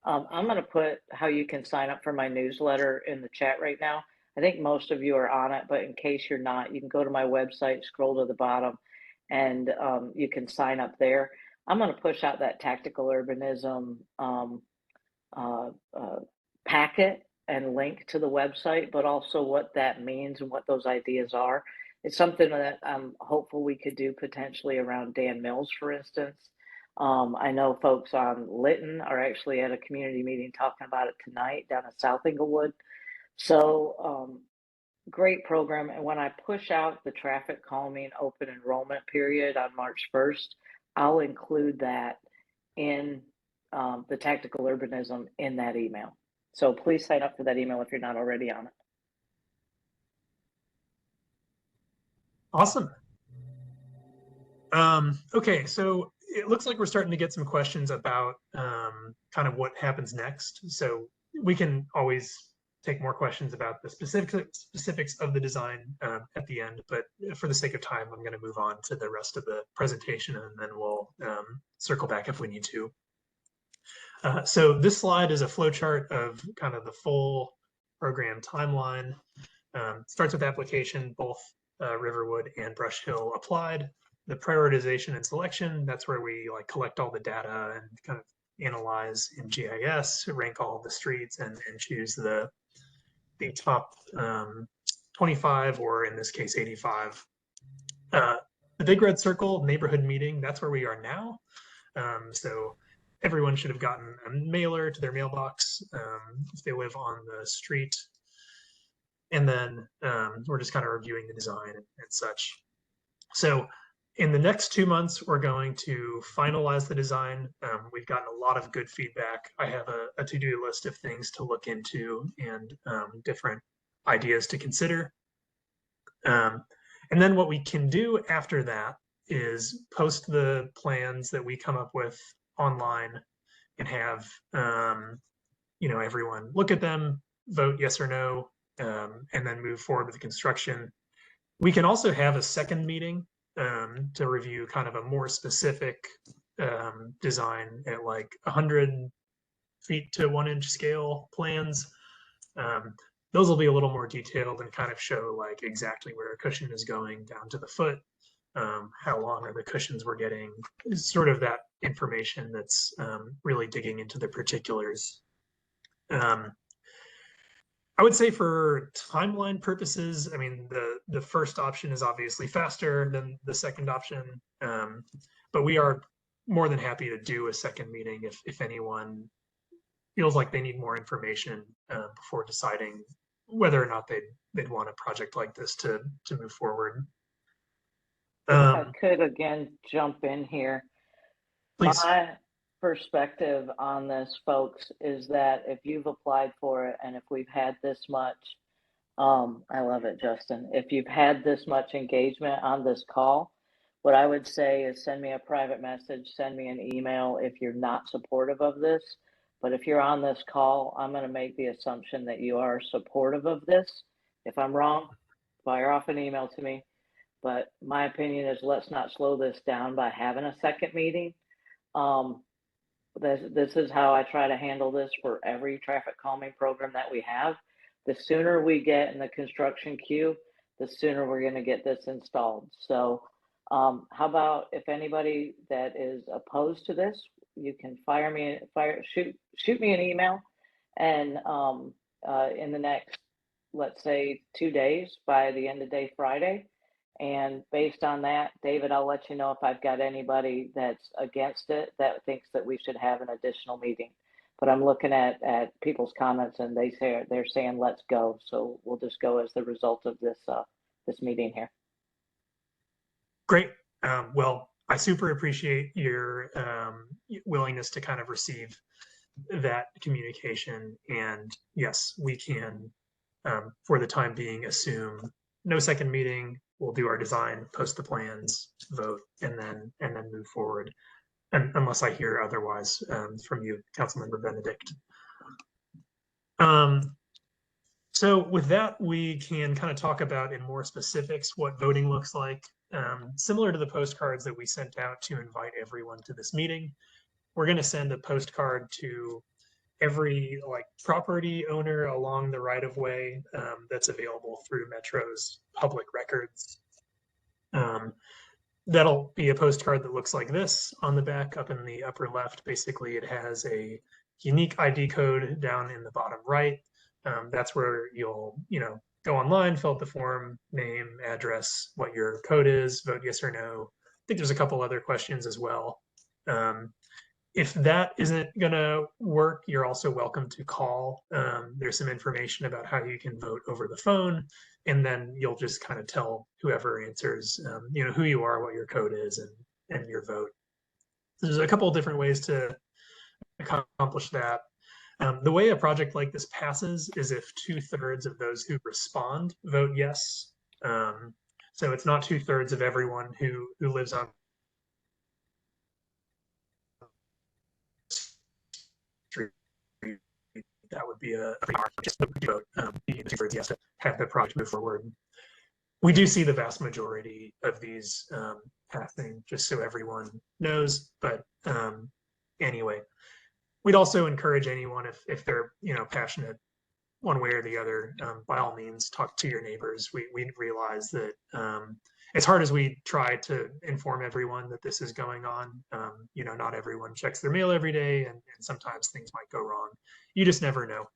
I'm going to put how you can sign up for my newsletter in the chat right now. I think most of you are on it, but in case you're not, you can go to my website, scroll to the bottom, and you can sign up there. I'm going to push out that tactical urbanism packet and link to the website, but also what that means and what those ideas are. It's something that I'm hopeful we could do potentially around Dan Mills, for instance. I know folks on Lytton are actually at a community meeting talking about it tonight down at South Englewood. So great program. And when I push out the traffic calming open enrollment period on March 1st, I'll include that in the tactical urbanism in that email. So please sign up for that email if you're not already on it. Awesome. Okay, so it looks like we're starting to get some questions about kind of what happens next. So we can always take more questions about the specifics of the design at the end, but for the sake of time, I'm going to move on to the rest of the presentation, and then we'll circle back if we need to. So this slide is a flowchart of kind of the full program timeline. Starts with application, both Riverwood and Brush Hill applied. The prioritization and selection, that's where we like collect all the data and kind of analyze in GIS, rank all the streets, and choose the top 25, or in this case 85. The big red circle, neighborhood meeting, that's where we are now. So everyone should have gotten a mailer to their mailbox if they live on the street. And then we're just kind of reviewing the design and such. So in the next 2 months, we're going to finalize the design. We've gotten a lot of good feedback. I have a to-do list of things to look into and different ideas to consider. And then what we can do after that is post the plans that we come up with online and have you know, everyone look at them, vote yes or no, and then move forward with the construction. We can also have a second meeting to review kind of a more specific design at like 100 feet to 1 inch scale plans. Those will be a little more detailed and kind of show like exactly where a cushion is going down to the foot, how long are the cushions we're getting, sort of that information that's really digging into the particulars. I would say for timeline purposes, I mean, the first option is obviously faster than the second option, but we are more than happy to do a second meeting if anyone feels like they need more information before deciding whether or not they'd want a project like this to move forward. If I could again jump in here. Please. My perspective on this, folks, is that if you've applied for it and if we've had this much, I love it, Justin. If you've had this much engagement on this call, what I would say is send me a private message, send me an email if you're not supportive of this. But if you're on this call, I'm going to make the assumption that you are supportive of this. If I'm wrong, fire off an email to me. But my opinion is let's not slow this down by having a second meeting. This is how I try to handle this for every traffic calming program that we have. The sooner we get in the construction queue, the sooner we're going to get this installed. So how about if anybody that is opposed to this, you can shoot me an email, and in the next, let's say 2 days, by the end of day Friday. And based on that, David, I'll let you know if I've got anybody that's against it that thinks that we should have an additional meeting. But I'm looking at people's comments, and they're saying let's go. So we'll just go as the result of this meeting here. Great. Well, I super appreciate your willingness to kind of receive that communication. And yes, we can, for the time being, assume no second meeting. We'll do our design, post the plans, vote, and then move forward. And unless I hear otherwise from you, Councilmember Benedict. So with that, we can kind of talk about in more specifics what voting looks like. Similar to the postcards that we sent out to invite everyone to this meeting, we're going to send a postcard to every property owner along the right-of-way that's available through Metro's public records. That'll be a postcard that looks like this on the back up in the upper left. Basically, it has a unique ID code down in the bottom right. That's where you'll, go online, fill out the form, name, address, what your code is, vote yes or no. I think there's a couple other questions as well. If that isn't gonna work, you're also welcome to call. There's some information about how you can vote over the phone, and then you'll just kind of tell whoever answers, who you are, what your code is, and your vote. There's a couple of different ways to accomplish that. The way a project like this passes is if 2/3 of those who respond vote yes. So it's not 2/3 of everyone who lives on street. That would be a just vote. 2/3 yes to have the project move forward. We do see the vast majority of these passing, just so everyone knows. But anyway, we'd also encourage anyone if they're passionate one way or the other, by all means talk to your neighbors. We realize that as hard as we try to inform everyone that this is going on, not everyone checks their mail every day, and sometimes things might go wrong. You just never know.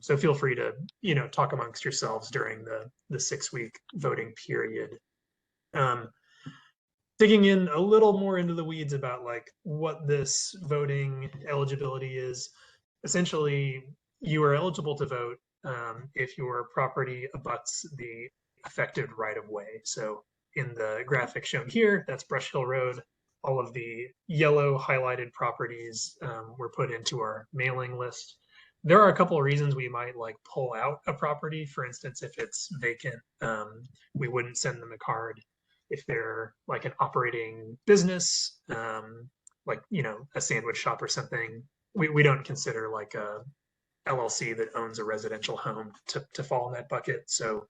So feel free to talk amongst yourselves during the 6-week voting period. Digging in a little more into the weeds about what this voting eligibility is. Essentially, you are eligible to vote if your property abuts the affected right-of-way. So in the graphic shown here, that's Brush Hill Road. All of the yellow highlighted properties were put into our mailing list. There are a couple of reasons we might pull out a property. For instance, if it's vacant, we wouldn't send them a card. If they're an operating business, a sandwich shop or something, we don't consider a LLC that owns a residential home to fall in that bucket. So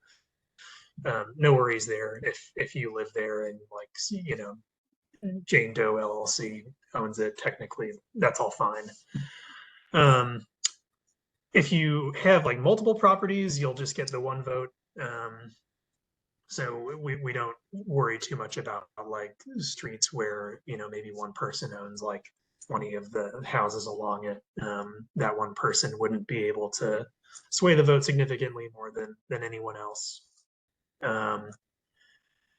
no worries there. If you live there and Jane Doe LLC owns it, technically that's all fine. If you have multiple properties, you'll just get the one vote. So we don't worry too much about streets where maybe one person owns 20 of the houses along it. That one person wouldn't be able to sway the vote significantly more than anyone else. And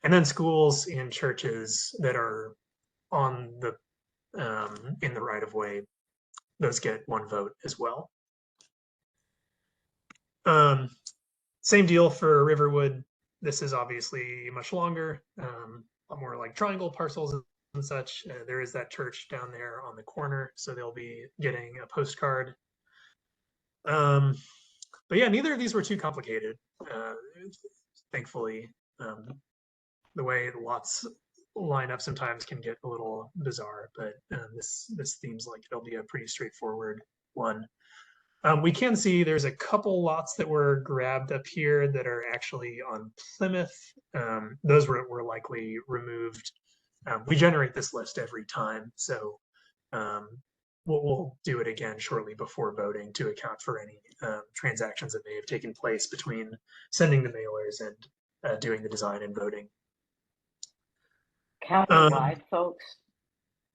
then schools and churches that are on the in the right of way, those get one vote as well. Same deal for Riverwood. This is obviously much longer, a lot more like triangle parcels and such. There is that church down there on the corner, so they'll be getting a postcard. But yeah, neither of these were too complicated. Thankfully, the way the lots line up sometimes can get a little bizarre, but this seems like it'll be a pretty straightforward one. We can see there's a couple lots that were grabbed up here that are actually on Plymouth. Those were likely removed. We generate this list every time, so we'll do it again shortly before voting to account for any transactions that may have taken place between sending the mailers and doing the design and voting. Countywide, folks,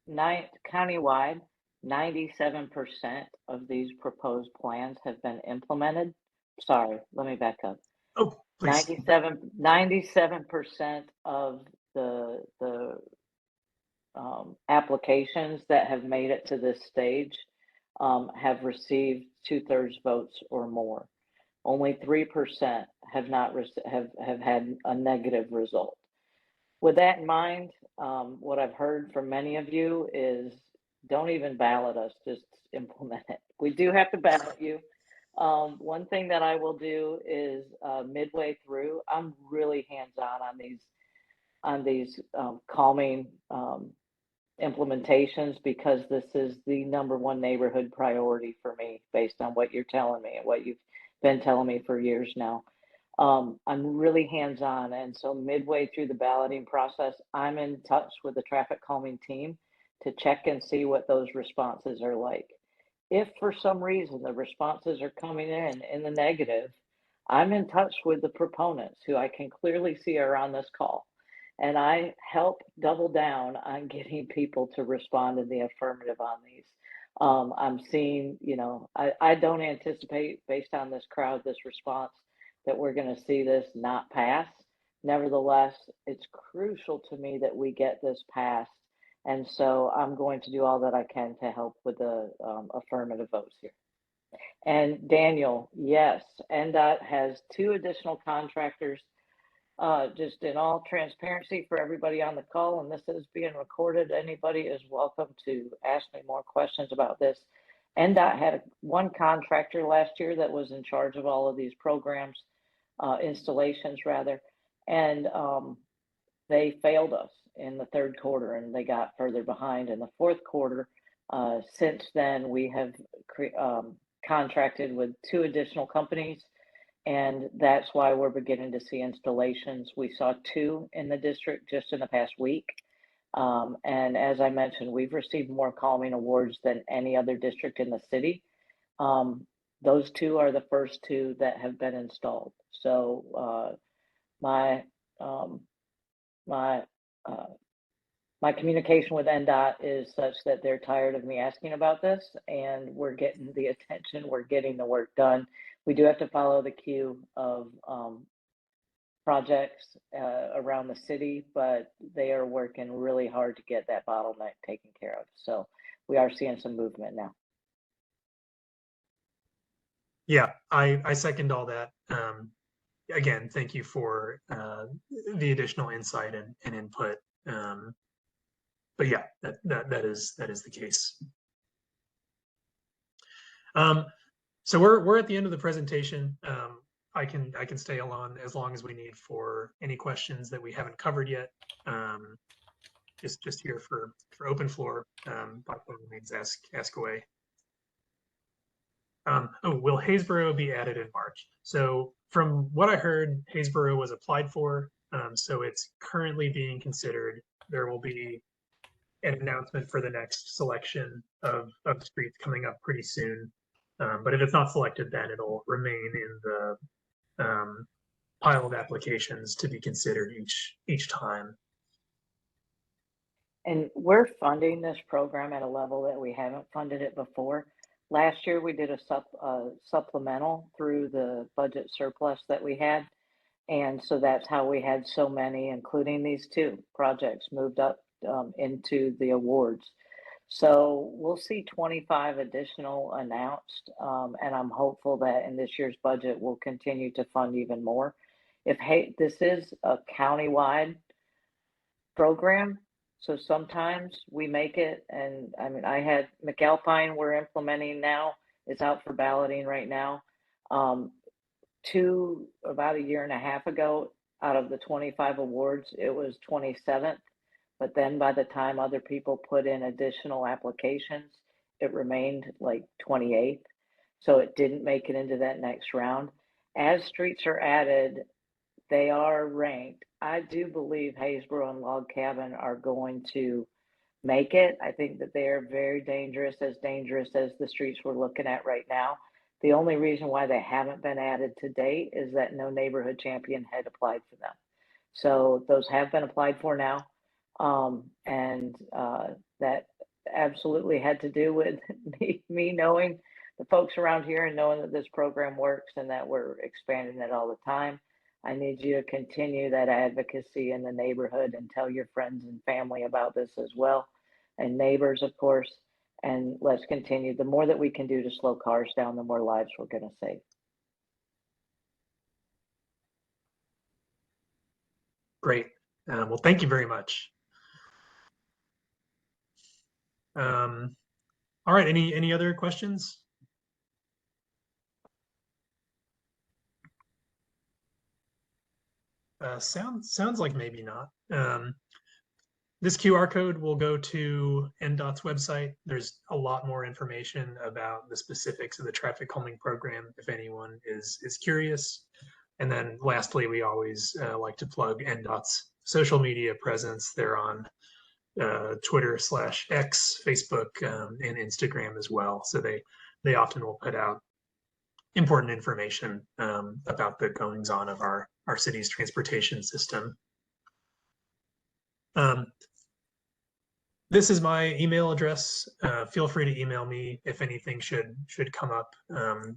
countywide, 97% of these proposed plans have been implemented. Sorry, let me back up. Oh, please. 97% of the applications that have made it to this stage have received 2/3 votes or more. Only 3% have not have had a negative result. With that in mind, what I've heard from many of you is don't even ballot us, just implement it. We do have to ballot you. One thing that I will do is midway through, I'm really hands-on on these calming implementations, because this is the #1 neighborhood priority for me based on what you're telling me and what you've been telling me for years now. I'm really hands-on, and so midway through the balloting process, I'm in touch with the traffic calming team to check and see what those responses are like. If for some reason the responses are coming in the negative, I'm in touch with the proponents who I can clearly see are on this call, and I help double down on getting people to respond in the affirmative on these. I'm seeing, I don't anticipate, based on this crowd, this response, that we're going to see this not pass. Nevertheless, it's crucial to me that we get this passed. And so I'm going to do all that I can to help with the affirmative votes here. And Daniel, yes, NDOT has 2 additional contractors. Just in all transparency for everybody on the call, and this is being recorded, anybody is welcome to ask me more questions about this. NDOT had one contractor last year that was in charge of all of these programs, installations rather, and they failed us in the 3rd quarter, and they got further behind in the 4th quarter. Since then, we have contracted with 2 additional companies, and that's why we're beginning to see installations. We saw 2 in the district just in the past week. And as I mentioned, we've received more calming awards than any other district in the city. Those 2 are the first 2 that have been installed. So my communication with NDOT is such that they're tired of me asking about this, and we're getting the attention, we're getting the work done. We do have to follow the queue of projects around the city, but they are working really hard to get that bottleneck taken care of. So we are seeing some movement now. Yeah, I second all that. Again, thank you for the additional insight and input. But yeah, that is the case. So we're at the end of the presentation. I can stay on as long as we need for any questions that we haven't covered yet. Just here for open floor. By all means, ask away. Will Haysboro be added in March? So from what I heard, Haysboro was applied for, so it's currently being considered. There will be an announcement for the next selection of streets coming up pretty soon. But if it's not selected, then it'll remain in the pile of applications to be considered each time. And we're funding this program at a level that we haven't funded it before. Last year, we did a supplemental through the budget surplus that we had. And so that's how we had so many, including these 2 projects, moved up into the awards. So we'll see 25 additional announced, and I'm hopeful that in this year's budget we'll continue to fund even more. This is a countywide program, so sometimes we make it, and I mean, I had McAlpine we're implementing now. It's out for balloting right now. About a year and a half ago, out of the 25 awards, it was 27th. But then by the time other people put in additional applications, it remained like 28th. So it didn't make it into that next round. As streets are added, they are ranked. I do believe Haysboro and Log Cabin are going to make it. I think that they are very dangerous as the streets we're looking at right now. The only reason why they haven't been added to date is that no neighborhood champion had applied for them. So those have been applied for now. That absolutely had to do with me knowing the folks around here and knowing that this program works and that we're expanding it all the time. I need you to continue that advocacy in the neighborhood and tell your friends and family about this as well, and neighbors, of course. And let's continue. The more that we can do to slow cars down, the more lives we're going to save. Great. Well, thank you very much. All right. Any other questions? Sounds like maybe not. This QR code will go to NDOT's website. There's a lot more information about the specifics of the traffic calming program if anyone is curious. And then lastly, we always like to plug NDOT's social media presence. They're on Twitter/X, Facebook, and Instagram as well. So they often will put out important information about the goings on of our city's transportation system. This is my email address. Feel free to email me if anything should come up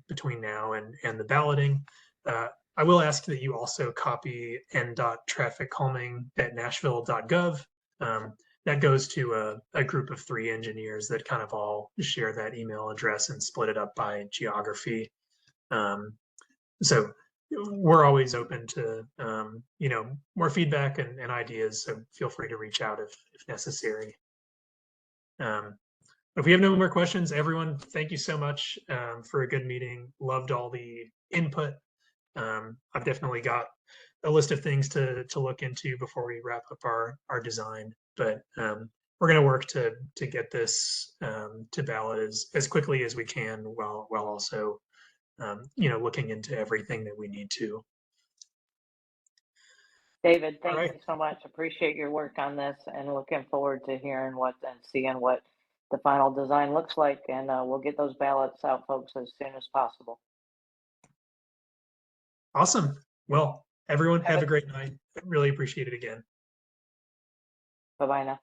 between now and the balloting. I will ask that you also copy NDOT TrafficCalming.Nashville.gov. That goes to a group of 3 engineers that kind of all share that email address and split it up by geography. So we're always open to more feedback and ideas. So feel free to reach out if necessary. If we have no more questions, everyone, thank you so much for a good meeting. Loved all the input. I've definitely got a list of things to look into before we wrap up our design, but we're going to work to get this to ballot as quickly as we can while also looking into everything that we need to. David, thank you so much. Appreciate your work on this and looking forward to hearing and seeing what the final design looks like. And we'll get those ballots out, folks, as soon as possible. Awesome. Well, everyone have a great night. Really appreciate it again. Bye-bye now.